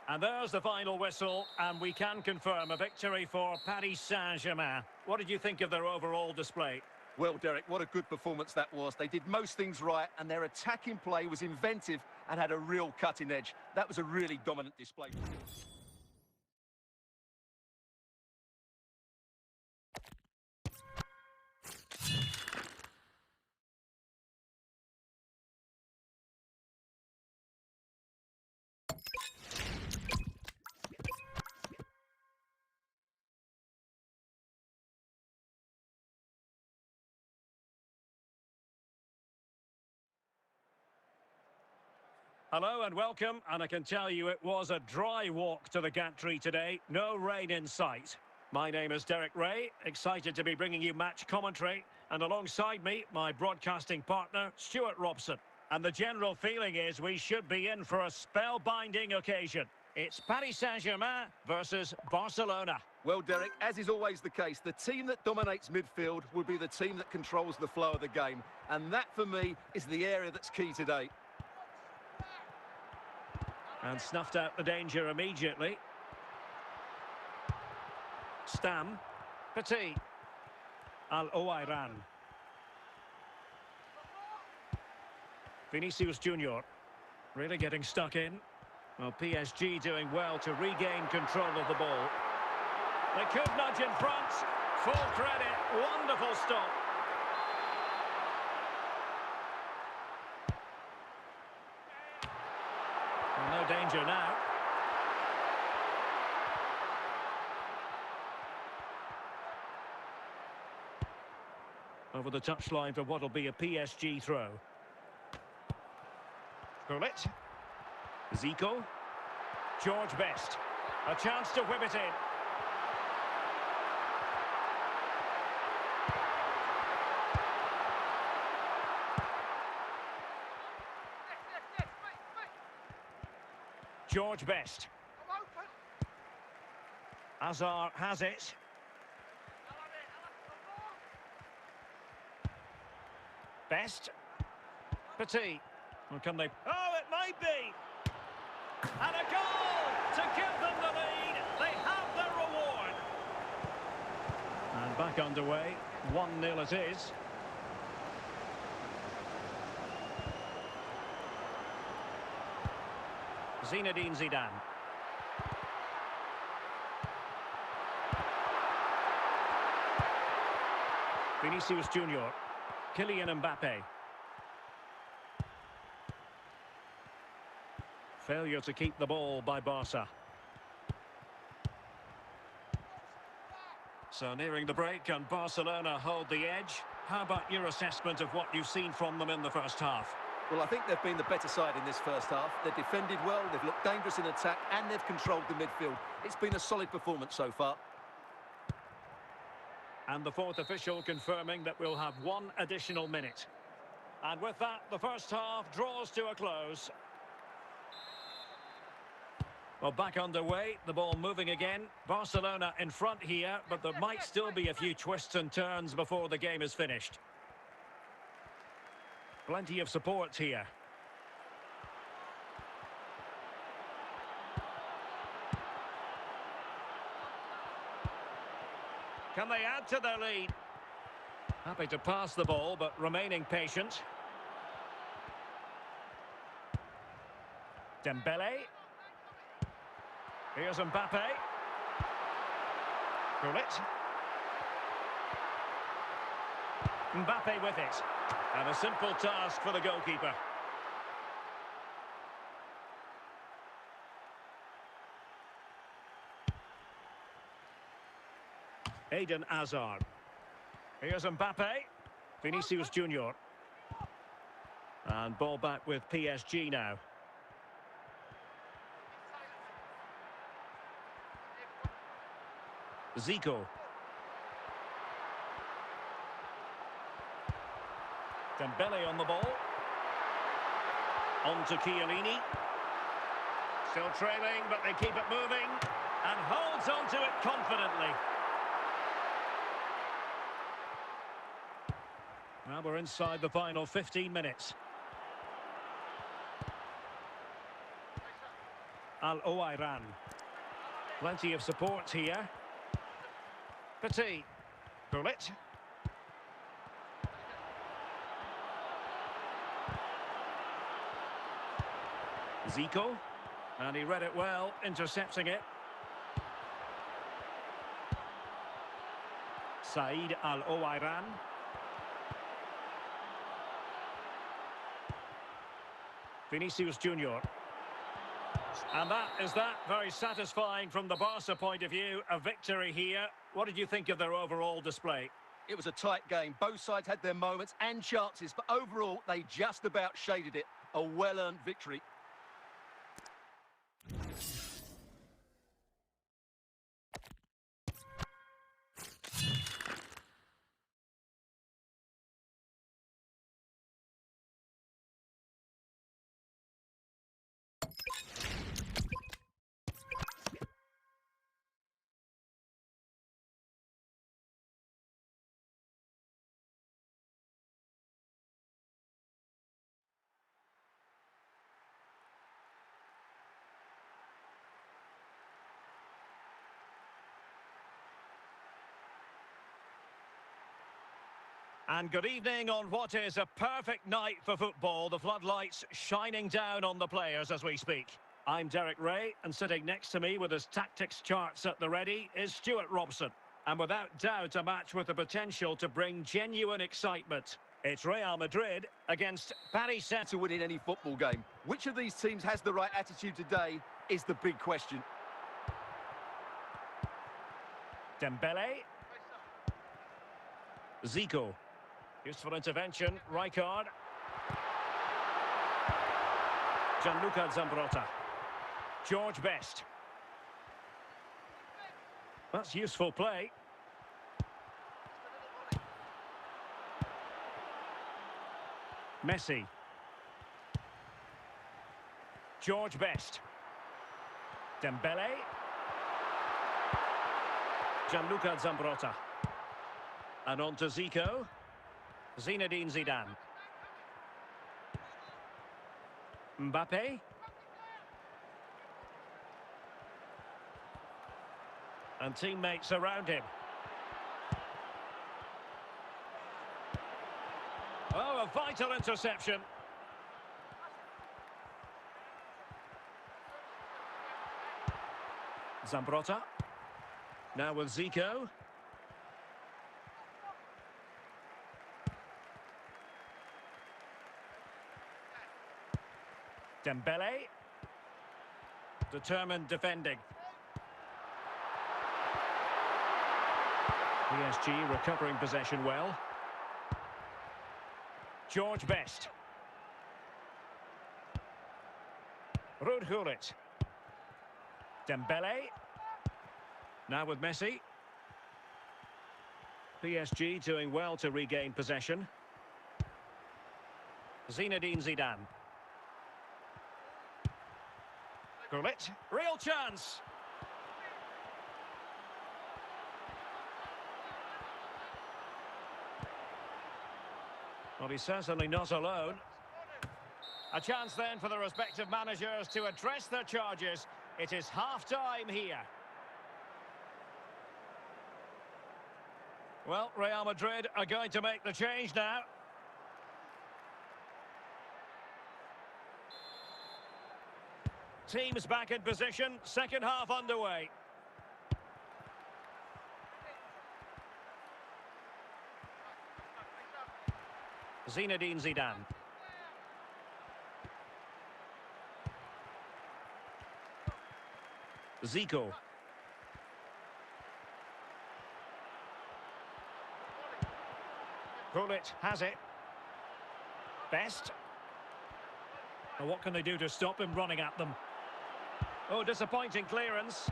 And there's the final whistle, and we can confirm a victory for Paris Saint-Germain. What did you think of their overall display?
Well, Derek, what a good performance that was. They did most things right, and their attacking play was inventive and had a real cutting edge. That was a really dominant display.
Hello and welcome, and I can tell you it was a dry walk to the gantry today. No rain in sight. My name is Derek Ray, excited to be bringing you match commentary, and alongside me, my broadcasting partner, Stuart Robson. And the general feeling is we should be in for a spellbinding occasion. It's Paris Saint-Germain versus Barcelona.
Well, Derek, as is always the case, the team that dominates midfield will be the team that controls the flow of the game. And that, for me, is the area that's key today.
And snuffed out the danger immediately. Stam. Petit. Al-Owairan. Vinicius Junior. Really getting stuck in. Well, PSG doing well to regain control of the ball. They could nudge in front. Full credit. Wonderful stop. Well, no danger now. Over the touchline for what will be a PSG throw. Gullit. Zico. George Best. A chance to whip it in. George Best. Hazard has it. Best. Petit. Well, can they... Oh, it might be! And a goal to give them the lead. They have their reward. And back underway. 1-0 it is. Zinedine Zidane. Vinicius Junior. Kylian Mbappe. Failure to keep the ball by Barca. So nearing the break, and Barcelona hold the edge. How about your assessment of what you've seen from them in the first half?
Well, I think they've been the better side in this first half. They've defended well, they've looked dangerous in attack, and they've controlled the midfield. It's been a solid performance so far.
And the fourth official confirming that we'll have one additional minute. And with that, the first half draws to a close. Well, back underway, the ball moving again. Barcelona in front here, but there might still be a few twists and turns before the game is finished. Plenty of support here. Can they add to their lead? Happy to pass the ball, but remaining patient. Dembele. Here's Mbappe. Gullit. Mbappe with it. And a simple task for the goalkeeper. Eden Hazard. Here's Mbappe. Vinicius Junior. And ball back with PSG now. Zico. Dembele on the ball. On to Chiellini. Still trailing, but they keep it moving. And holds on to it confidently. Well, we're inside the final 15 minutes. Al Owairan. Plenty of support here. Petit. Gullit. Zico. And he read it well, intercepting it. Said Al Owairan. Vinicius Junior. And that is that. Very satisfying from the Barca point of view. A victory here. What did you think of their overall display?
It was a tight game. Both sides had their moments and chances, but overall, they just about shaded it. A well-earned victory.
And good evening on what is a perfect night for football. The floodlights shining down on the players as we speak. I'm Derek Ray, and sitting next to me with his tactics charts at the ready is Stuart Robson. And without doubt, a match with the potential to bring genuine excitement. It's Real Madrid against Paris Saint-Germain.
To win in any football game. Which of these teams has the right attitude today is the big question.
Dembele. Zico. Useful intervention, Rijkaard. Gianluca Zambrotta. George Best. That's useful play. Messi. George Best. Dembele. Gianluca Zambrotta. And on to Zico. Zinedine Zidane. Mbappe. And teammates around him. Oh, a vital interception. Zambrotta. Now with Zico. Dembele. Determined defending. PSG recovering possession well. George Best. Ruud Gullit. Dembele. Now with Messi. PSG doing well to regain possession. Zinedine Zidane. Gullit, real chance. Well, he's certainly not alone. A chance then for the respective managers to address their charges. It is half-time here. Well, Real Madrid are going to make the change now. Teams back in position, second half underway. Zinedine Zidane. Zico. Gullit has it. Best. Well, what can they do to stop him running at them? Oh, disappointing clearance.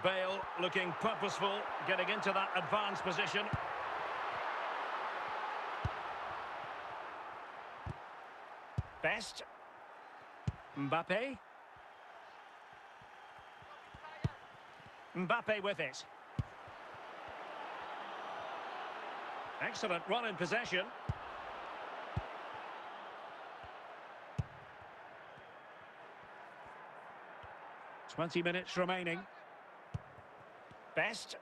Bale looking purposeful, getting into that advanced position. Best. Mbappe. Mbappe with it. Excellent run in possession. Twenty minutes remaining. Best.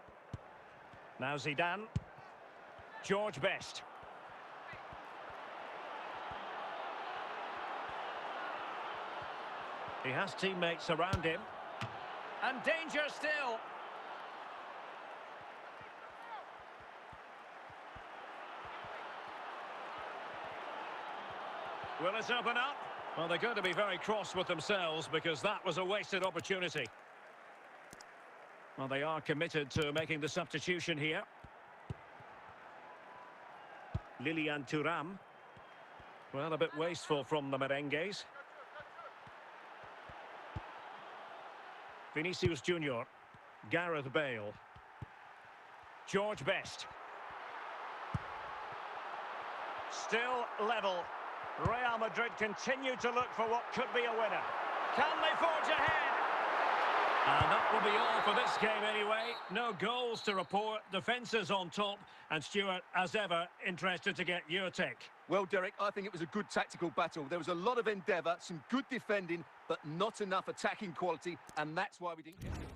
Now Zidane. George Best. He has teammates around him. And danger still. Will it open up? Well, they're going to be very cross with themselves because that was a wasted opportunity. Well, they are committed to making the substitution here. Lilian Thuram. Well, a bit wasteful from the Merengues. Vinicius Junior. Gareth Bale. George Best. Still level. Real Madrid continue to look for what could be a winner. Can they forge ahead? And that will be all for this game anyway. No goals to report, defences on top. And Stuart, as ever, interested to get your take.
Well, Derek, I think it was a good tactical battle. There was a lot of endeavour, some good defending, but not enough attacking quality, and that's why we didn't get it.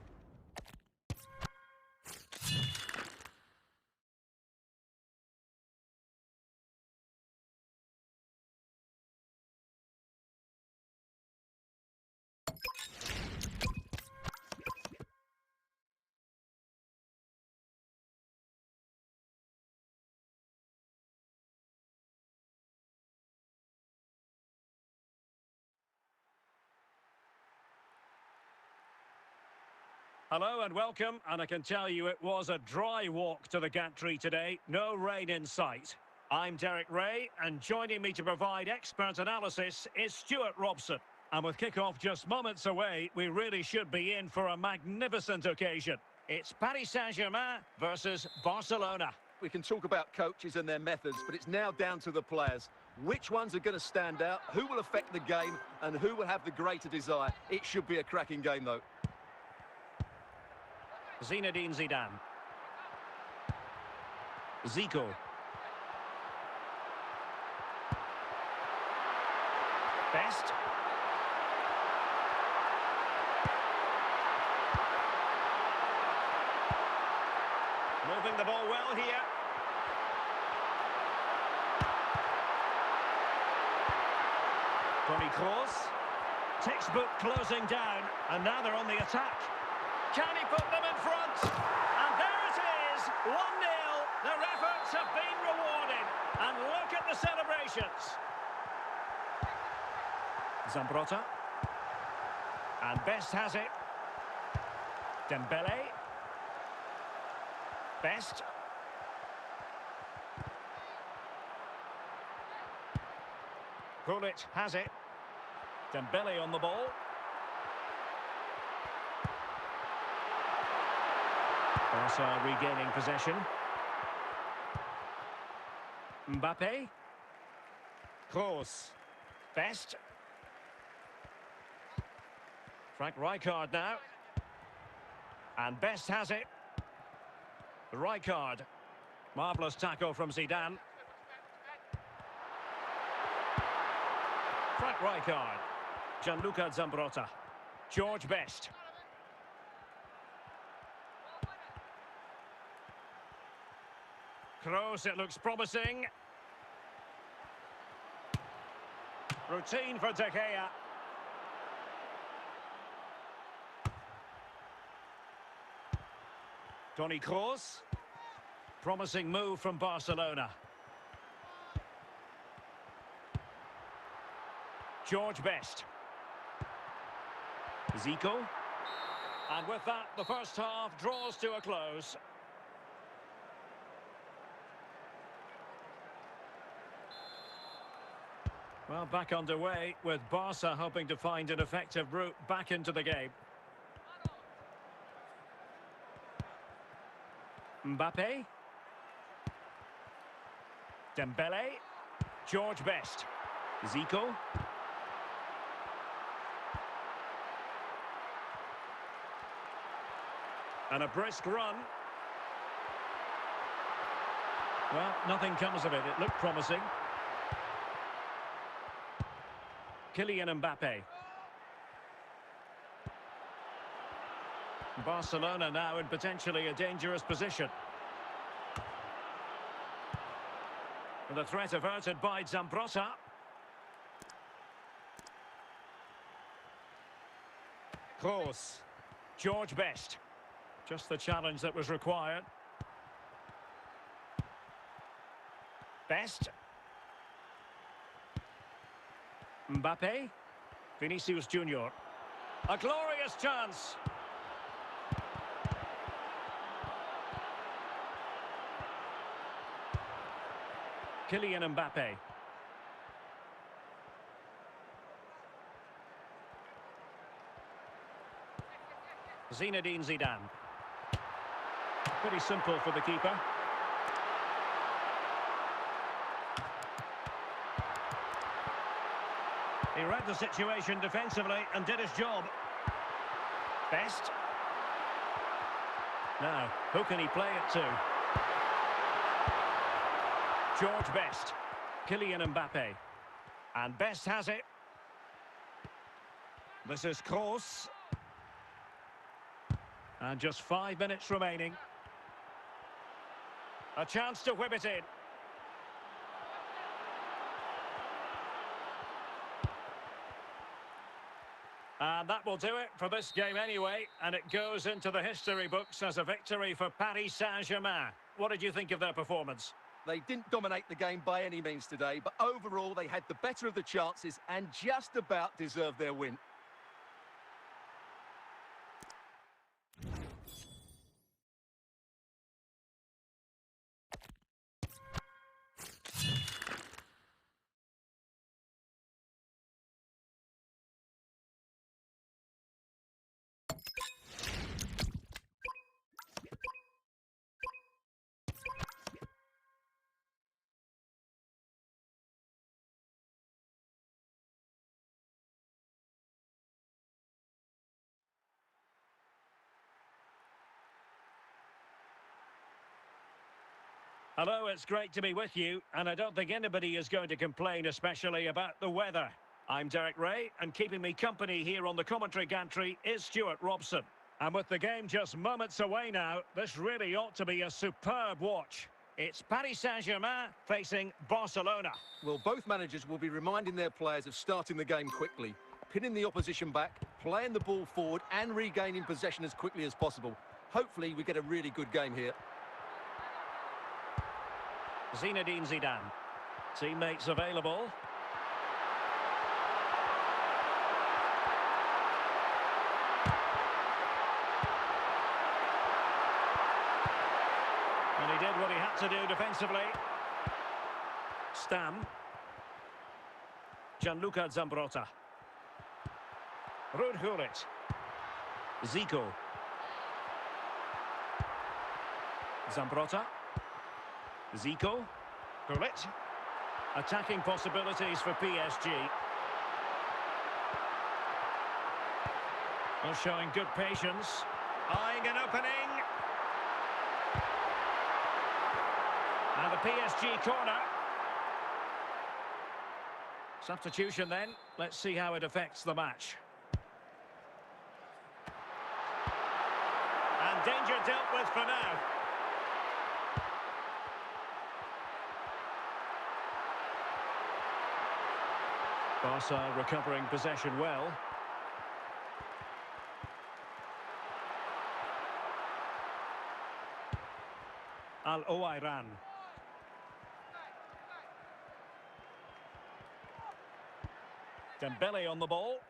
Hello and welcome, and I can tell you it was a dry walk to the gantry today. No rain in sight. I'm Derek Ray, and joining me to provide expert analysis is Stuart Robson. And with kick-off just moments away, we really should be in for a magnificent occasion. It's Paris Saint-Germain versus Barcelona.
We can talk about coaches and their methods, but it's now down to the players. Which ones are going to stand out, who will affect the game, and who will have the greater desire? It should be a cracking game, though.
Zinedine Zidane. Zico. Best. Moving the ball well here. Toni Kroos. Textbook closing down, and now they're on the attack. Can he put them in front? And there it is, 1-0. Their efforts have been rewarded. And look at the celebrations. Zambrotta. And Best has it. Dembele. Best. Gullit has it. Dembele on the ball. Barca regaining possession. Mbappe. Kroos. Best. Frank Rijkaard now. And Best has it. Rijkaard. Marvellous tackle from Zidane. Frank Rijkaard. Gianluca Zambrotta. George Best. Kroos, it looks promising. Routine for De Gea. Toni Kroos. Promising move from Barcelona. George Best. Zico. And with that, the first half draws to a close. Well, back underway with Barca hoping to find an effective route back into the game. Mbappe. Dembele. George Best. Zico. And a brisk run. Well, nothing comes of it. It looked promising. Kylian Mbappe. Barcelona now in potentially a dangerous position. The threat averted by Zambrotta. Kroos. George Best. Just the challenge that was required. Best. Mbappe. Vinicius Junior. A glorious chance. Kylian Mbappe. Zinedine Zidane. Pretty simple for the keeper. He read the situation defensively and did his job. Best. Now, who can he play it to? George Best. Kylian Mbappe. And Best has it. This is Kroos. And just 5 minutes remaining. A chance to whip it in. And that will do it for this game anyway. And it goes into the history books as a victory for Paris Saint-Germain. What did you think of their performance?
They didn't dominate the game by any means today, but overall they had the better of the chances and just about deserved their win.
Hello, it's great to be with you, and I don't think anybody is going to complain, especially about the weather. I'm Derek Ray, and keeping me company here on the commentary gantry is Stuart Robson. And with the game just moments away now, this really ought to be a superb watch. It's Paris Saint-Germain facing Barcelona.
Well, both managers will be reminding their players of starting the game quickly, pinning the opposition back, playing the ball forward and regaining possession as quickly as possible. Hopefully we get a really good game here.
Zinedine Zidane. Teammates available. And he did what he had to do defensively. Stam. Gianluca Zambrotta. Ruud Gullit. Zico. Zambrotta. Zico. Gullit. Attacking possibilities for PSG. Well, showing good patience. Eyeing an opening. And the PSG corner. Substitution then. Let's see how it affects the match. And danger dealt with for now. Barca recovering possession well. Al-Owairan. Dembele on the ball.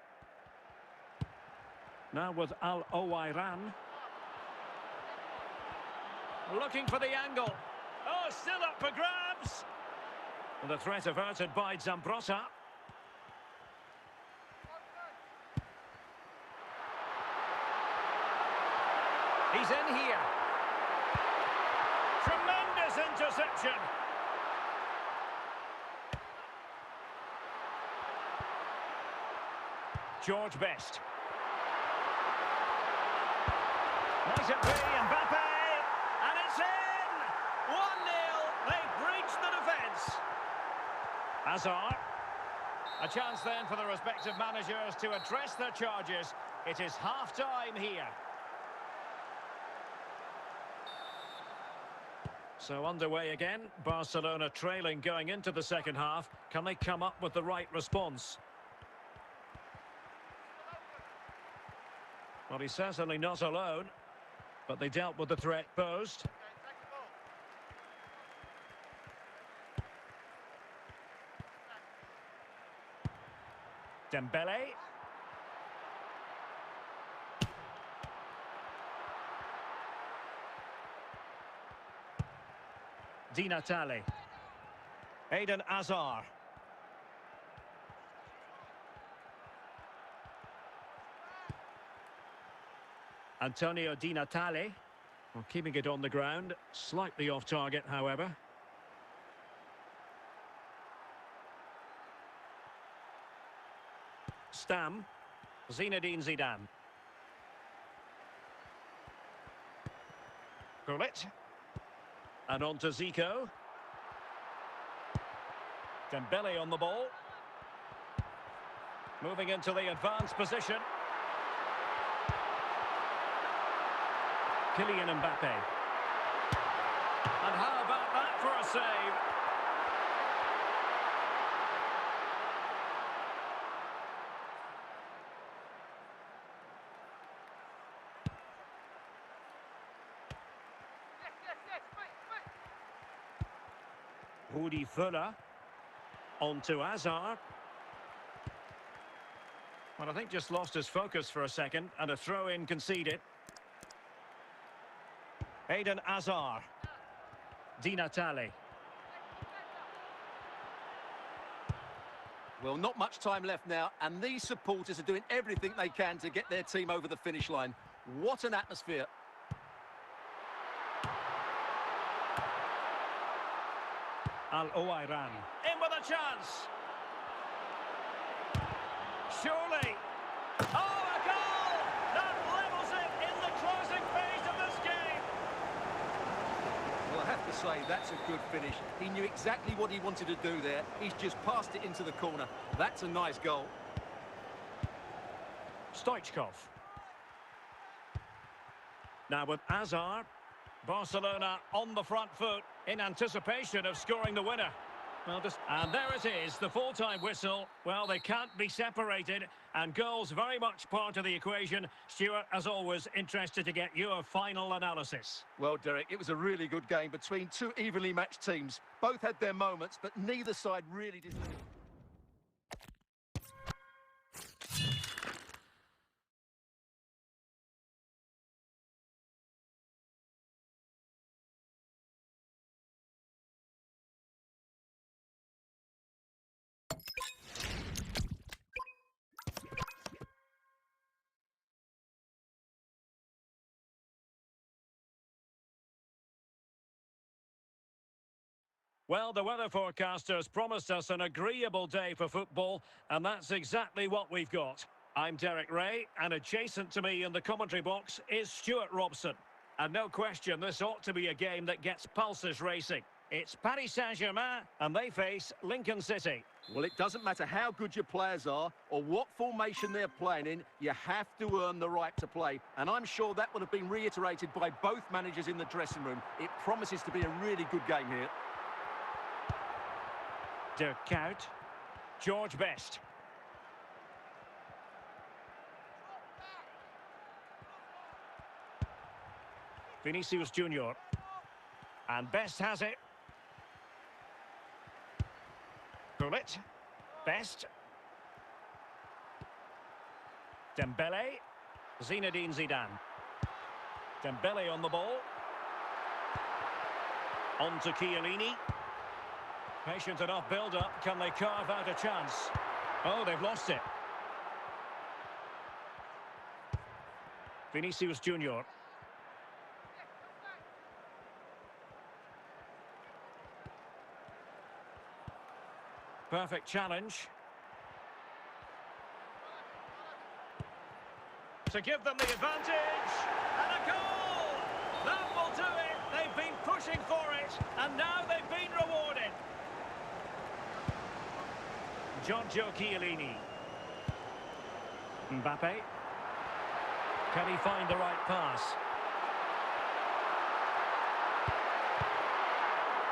Now with Al-Owairan. Looking for the angle. Oh, still up for grabs. And the threat averted by Zambrotta. He's in here. Tremendous interception. George Best. Might it be Mbappe? And it's in! 1-0. They've breached the defence. Hazard. A chance then for the respective managers to address their charges. It is half-time here. So underway again. Barcelona trailing going into the second half. Can they come up with the right response? Well, he's certainly not alone, but they dealt with the threat posed. Dembele. Di Natale. Eden Hazard. Antonio Di Natale, well, keeping it on the ground, slightly off target, however. Stam, Zinedine Zidane. Gullit. And on to Zico. Dembele on the ball. Moving into the advanced position. Kylian Mbappe. And how about that for a save? Rudi Völler. On to Hazard. Well, I think just lost his focus for a second, and a throw-in conceded. Eden Hazard. Di Natale.
Well, not much time left now, and these supporters are doing everything they can to get their team over the finish line. What an atmosphere.
Al-Owairan. In with a chance. Surely. Oh, a goal! That levels it in the closing phase of this game.
Well, I have to say, that's a good finish. He knew exactly what he wanted to do there. He's just passed it into the corner. That's a nice goal.
Stoichkov. Now with Hazard, Barcelona on the front foot in anticipation of scoring the winner. And there it is, the full-time whistle. Well, they can't be separated, and goals very much part of the equation. Stuart, as always, interested to get your final analysis.
Well, Derek, it was a really good game between two evenly matched teams. Both had their moments, but neither side really did.
Well, the weather forecasters promised us an agreeable day for football, and that's exactly what we've got. I'm Derek Ray, and adjacent to me in the commentary box is Stuart Robson. And no question, this ought to be a game that gets pulses racing. It's Paris Saint-Germain, and they face Lincoln City.
Well, it doesn't matter how good your players are or what formation they're playing in, you have to earn the right to play. And I'm sure that would have been reiterated by both managers in the dressing room. It promises to be a really good game here.
Dirk Kuyt. George Best. Vinicius Junior. And Best has it. Gullit. Best. Dembele. Zinedine Zidane. Dembele on the ball. On to Chiellini. Patient enough build-up. Can they carve out a chance? Oh, they've lost it. Vinicius Junior. Perfect challenge. To give them the advantage. And a goal! That will do it. They've been pushing for it. And now they've been rewarded. Giorgio Chiellini. Mbappe. Can he find the right pass?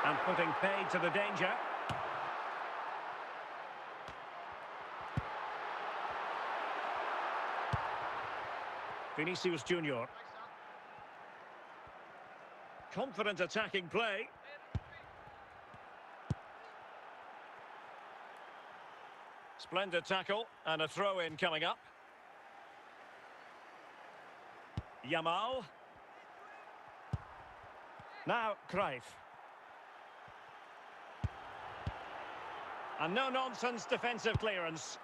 And putting paid to the danger. Vinicius Junior. Confident attacking play. Splendid tackle and a throw-in coming up. Yamal. Now Cruyff. And no-nonsense defensive clearance.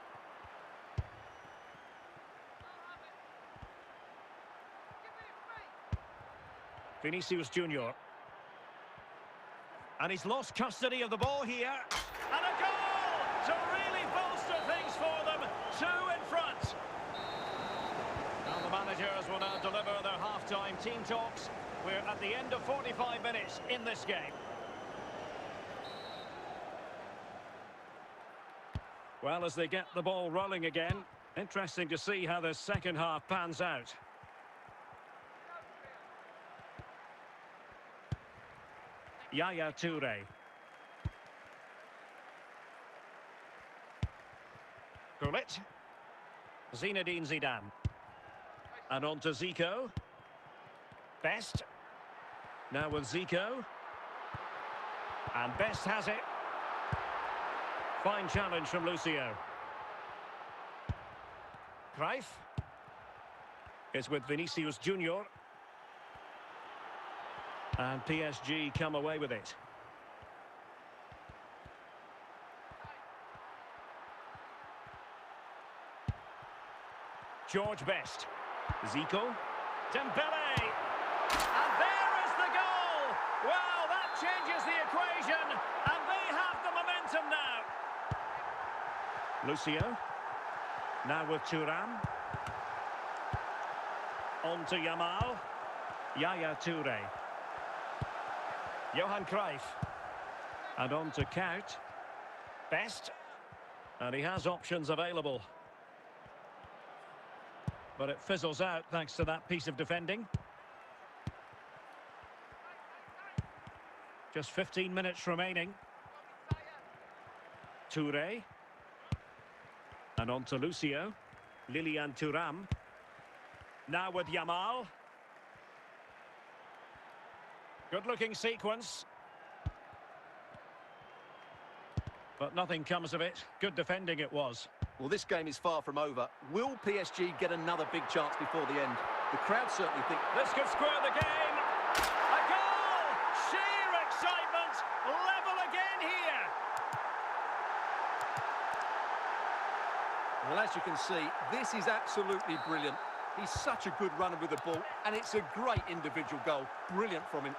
Vinicius Junior. And he's lost custody of the ball here. And a goal to really bolster things for them. 2 in front. Now the managers will now deliver their half-time team talks. We're at the end of 45 minutes in this game. Well, as they get the ball rolling again, interesting to see how the second half pans out. Yaya Toure. Gullit. Zinedine Zidane. And on to Zico. Best. Now with Zico. And Best has it. Fine challenge from Lucio. Cruyff. It's with Vinicius Junior. And PSG come away with it. George Best. Zico. Dembele. And there is the goal! Well, that changes the equation. And they have the momentum now. Lucio. Now with Thuram. On to Yamal. Yaya Toure. Johan Cruyff. And on to Kuyt. Best. And he has options available. But it fizzles out thanks to that piece of defending. Just 15 minutes remaining. Toure. And on to Lucio. Lilian Thuram. Now with Yamal. Good-looking sequence. But nothing comes of it. Good defending it was.
Well, this game is far from over. Will PSG get another big chance before the end? The crowd certainly think...
This could square the game. A goal! Sheer excitement. Level again here.
Well, as you can see, this is absolutely brilliant. He's such a good runner with the ball, and it's a great individual goal. Brilliant from him.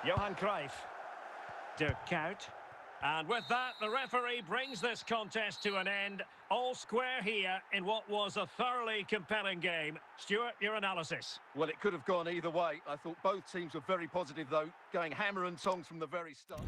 Johan Cruyff. Dirk Kuyt. And with that, the referee brings this contest to an end. All square here in what was a thoroughly compelling game. Stuart, your analysis.
Well, it could have gone either way. I thought both teams were very positive, though, going hammer and tongs from the very start.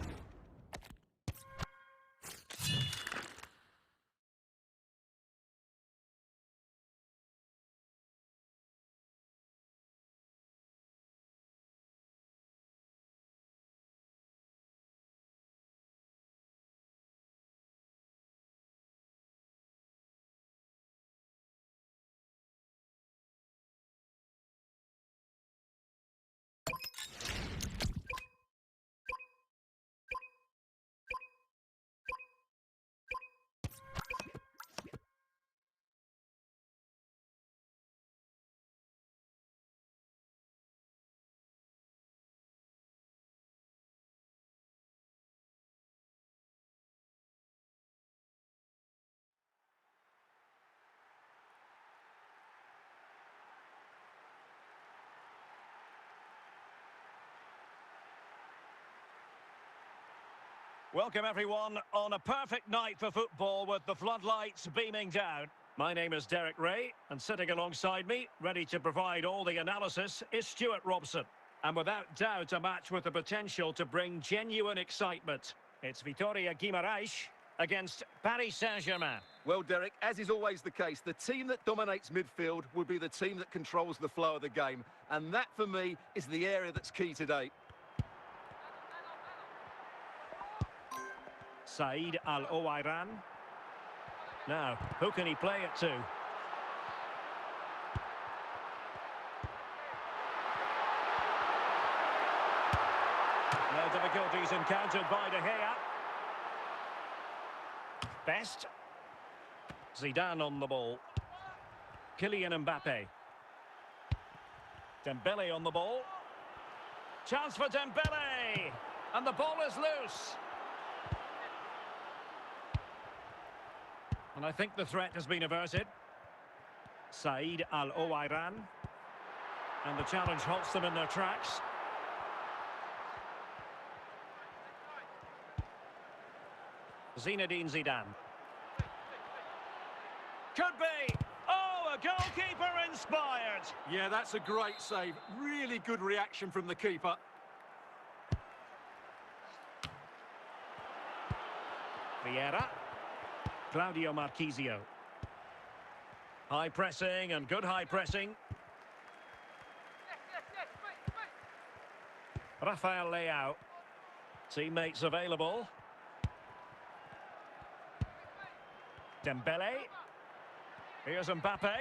Welcome everyone on a perfect night for football with the floodlights beaming down. My name is Derek Ray, and sitting alongside me, ready to provide all the analysis, is Stuart Robson. And without doubt, a match with the potential to bring genuine excitement. It's Vitória Guimarães against Paris Saint-Germain.
Well, Derek, as is always the case, the team that dominates midfield will be the team that controls the flow of the game. And that, for me, is the area that's key today.
Said Al-Owairan. Now, who can he play it to? No difficulties encountered by De Gea. Best. Zidane on the ball. Kylian Mbappe. Dembele on the ball. Chance for Dembele! And the ball is loose. And I think the threat has been averted. Said Al-Owairan. And the challenge halts them in their tracks. Zinedine Zidane. Could be. Oh, a goalkeeper inspired.
Yeah, that's a great save. Really good reaction from the keeper.
Vieira. Claudio Marchisio. High pressing and good high pressing. Rafael Leao. Teammates available. Dembele. Here's Mbappe.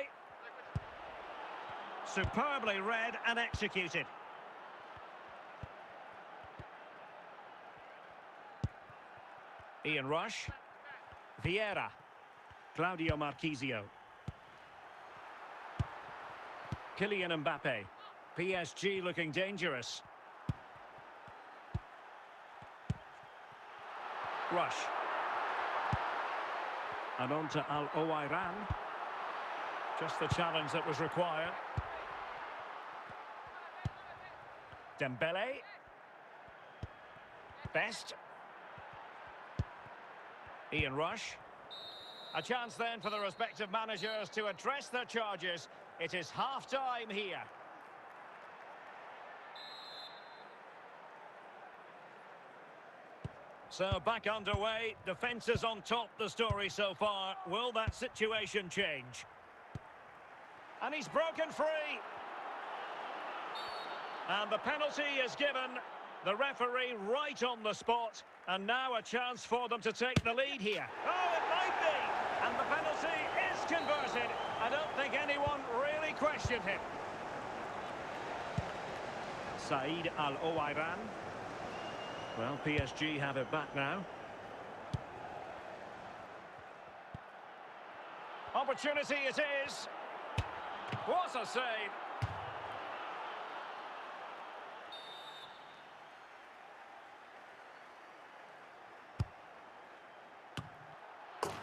Superbly read and executed. Ian Rush. Vieira. Claudio Marchisio. Kylian Mbappe. PSG looking dangerous. Rush. And on to Al-Owairan. Just the challenge that was required. Dembele. Best. Ian Rush. A chance then for the respective managers to address their charges. It is half-time here. So back underway, defence is on top, the story so far. Will that situation change? And he's broken free. And the penalty is given. The referee right on the spot. And now a chance for them to take the lead here. Oh, it might be. And the penalty is converted. I don't think anyone really questioned him. Said Al-Owairan. Well, PSG have it back now. Opportunity it is. What a save.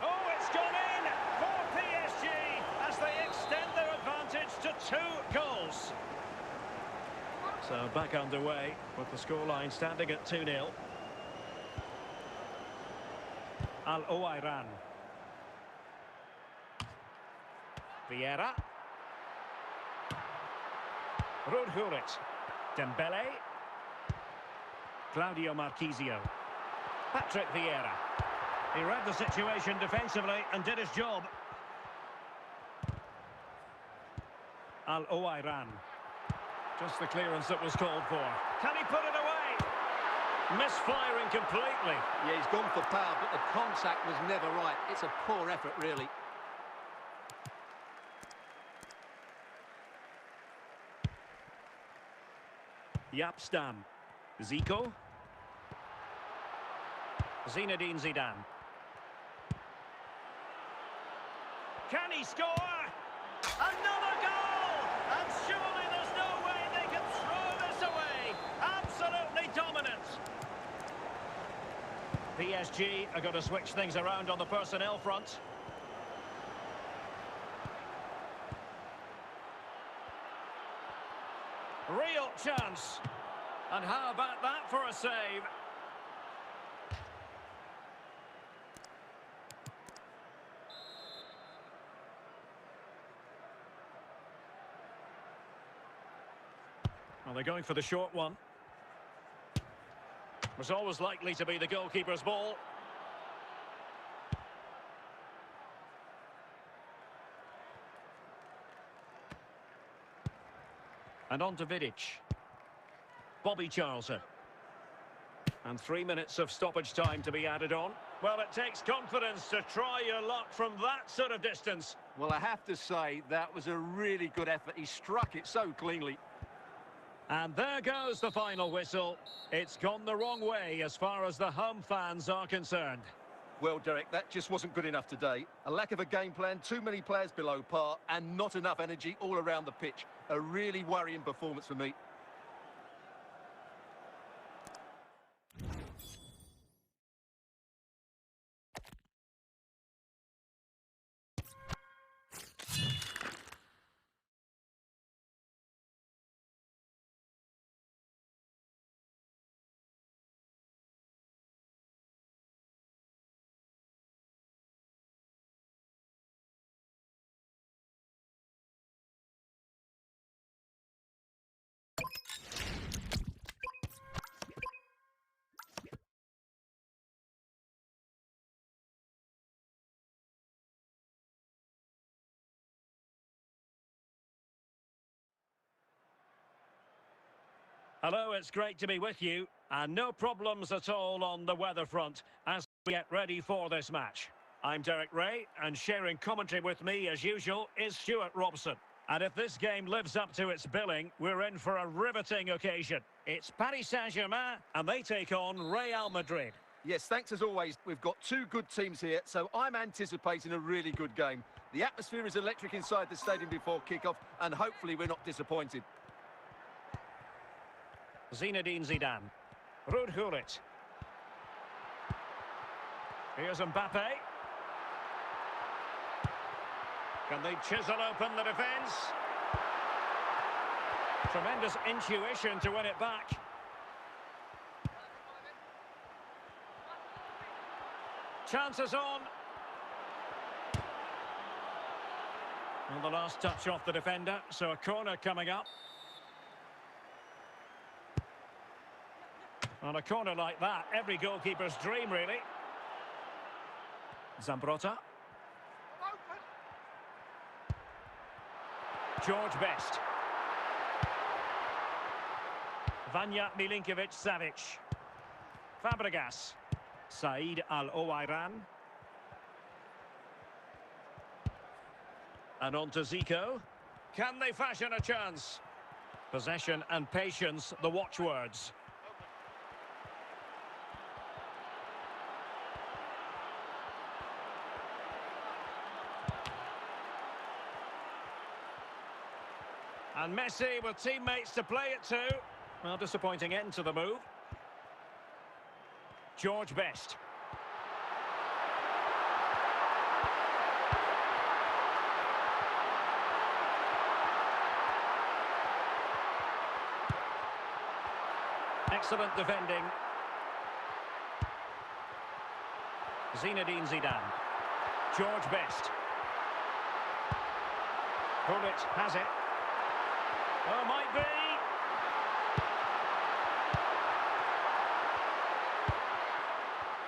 Oh, it's gone in for PSG as they extend their advantage to 2 goals. So back underway with the scoreline standing at 2-0. Al-Owairan. Vieira. Ruud Gullit. Dembele. Claudio Marchisio. Patrick Vieira. He read the situation defensively and did his job. Al-Owairan. Just the clearance that was called for. Can he put it away? Misfiring completely.
Yeah, he's gone for power, but the contact was never right. It's a poor effort, really.
Jaap Stam. Zico. Zinedine Zidane. Can he score? Another goal! And surely there's no way they can throw this away. Absolutely dominant. PSG are going to switch things around on the personnel front. Real chance. And how about that for a save? Well, they're going for the short one. Was always likely to be the goalkeeper's ball. And on to Vidic. Bobby Charlton. And 3 minutes of stoppage time to be added on. Well, it takes confidence to try your luck from that sort of distance.
Well, I have to say, that was a really good effort. He struck it so cleanly.
And there goes the final whistle. It's gone the wrong way as far as the home fans are concerned.
Well, Derek, that just wasn't good enough today. A lack of a game plan, too many players below par, and not enough energy all around the pitch. A really worrying performance for me.
Hello, it's great to be with you. And no problems at all on the weather front as we get ready for this match. I'm Derek Ray, and sharing commentary with me, as usual, is Stuart Robson. And if this game lives up to its billing, we're in for a riveting occasion. It's Paris Saint-Germain, and they take on Real Madrid.
Yes, thanks as always. We've got two good teams here, so I'm anticipating a really good game. The atmosphere is electric inside the stadium before kick-off, and hopefully we're not disappointed.
Zinedine Zidane. Ruud Gullit. Here's Mbappe. Can they chisel open the defence? Tremendous intuition to win it back. Chances on. And the last touch off the defender, so a corner coming up. On a corner like that, every goalkeeper's dream, really. Zambrotta. George Best. Vanja Milinkovic-Savic. Fabregas. Said Al-Owairan. And on to Zico. Can they fashion a chance? Possession and patience, the watchwords. And Messi with teammates to play it to. Well, disappointing end to the move. George Best. Excellent defending. Zinedine Zidane. George Best. Gullit has it. Oh, might be.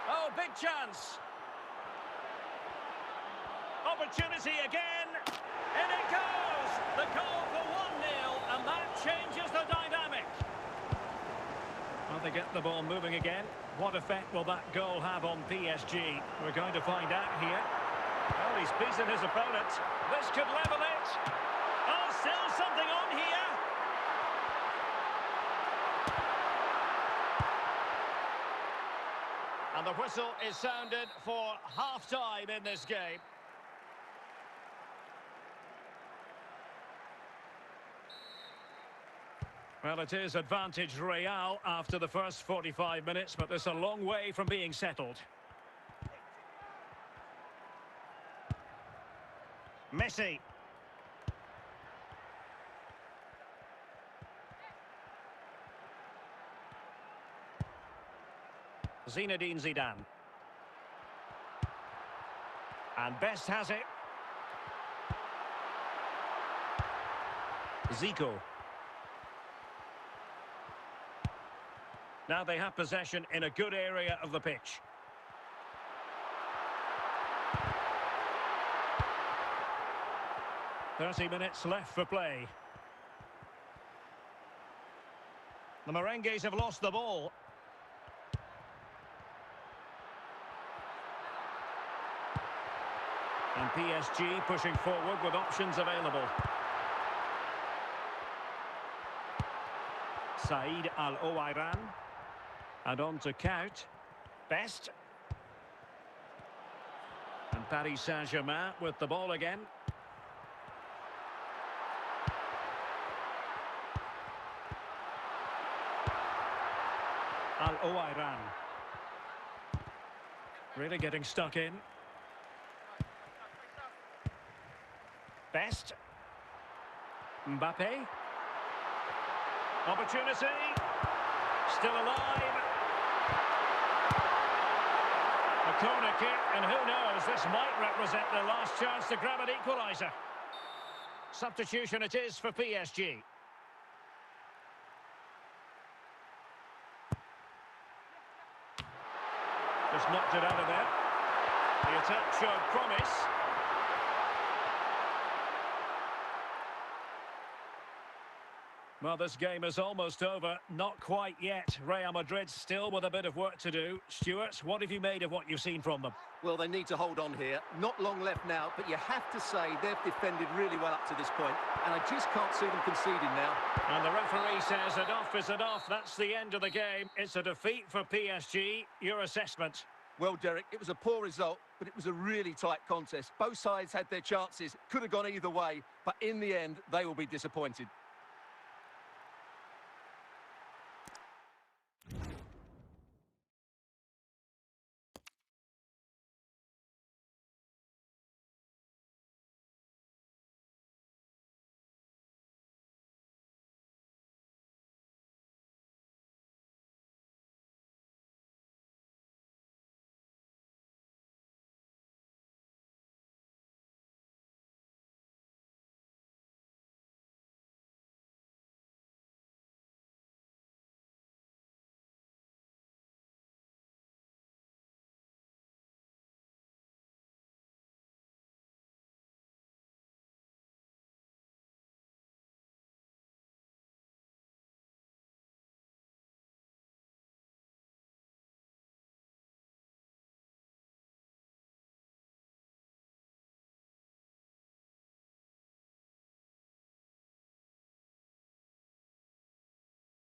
Oh, big chance. Opportunity again. In it goes. The goal for 1-0, and that changes the dynamic. Well, they get the ball moving again. What effect will that goal have on PSG? We're going to find out here. Well, he's beaten his opponent. This could level it. Oh, still something on here. And the whistle is sounded for half-time in this game. Well, it is advantage Real after the first 45 minutes, but there's a long way from being settled. Messi. Zinedine Zidane. And Best has it. Zico. Now they have possession in a good area of the pitch. "30 minutes left for play. The Merengues have lost the ball. And PSG pushing forward with options available. Said Al Owairan. And on to Kaut. Best. And Paris Saint-Germain with the ball again. Al Owairan. Really getting stuck in. Best. Mbappe. Opportunity. Still alive. A corner kick, and who knows, this might represent their last chance to grab an equaliser. Substitution it is for PSG. Just knocked it out of there. The attack showed promise. Well, this game is almost over. Not quite yet. Real Madrid still with a bit of work to do. Stuart, what have you made of what you've seen from them?
Well, they need to hold on here. Not long left now, but you have to say they've defended really well up to this point, and I just can't see them conceding now.
And the referee says enough is enough. That's the end of the game. It's a defeat for PSG. Your assessment?
Well, Derek, it was a poor result, but it was a really tight contest. Both sides had their chances. Could have gone either way, but in the end, they will be disappointed.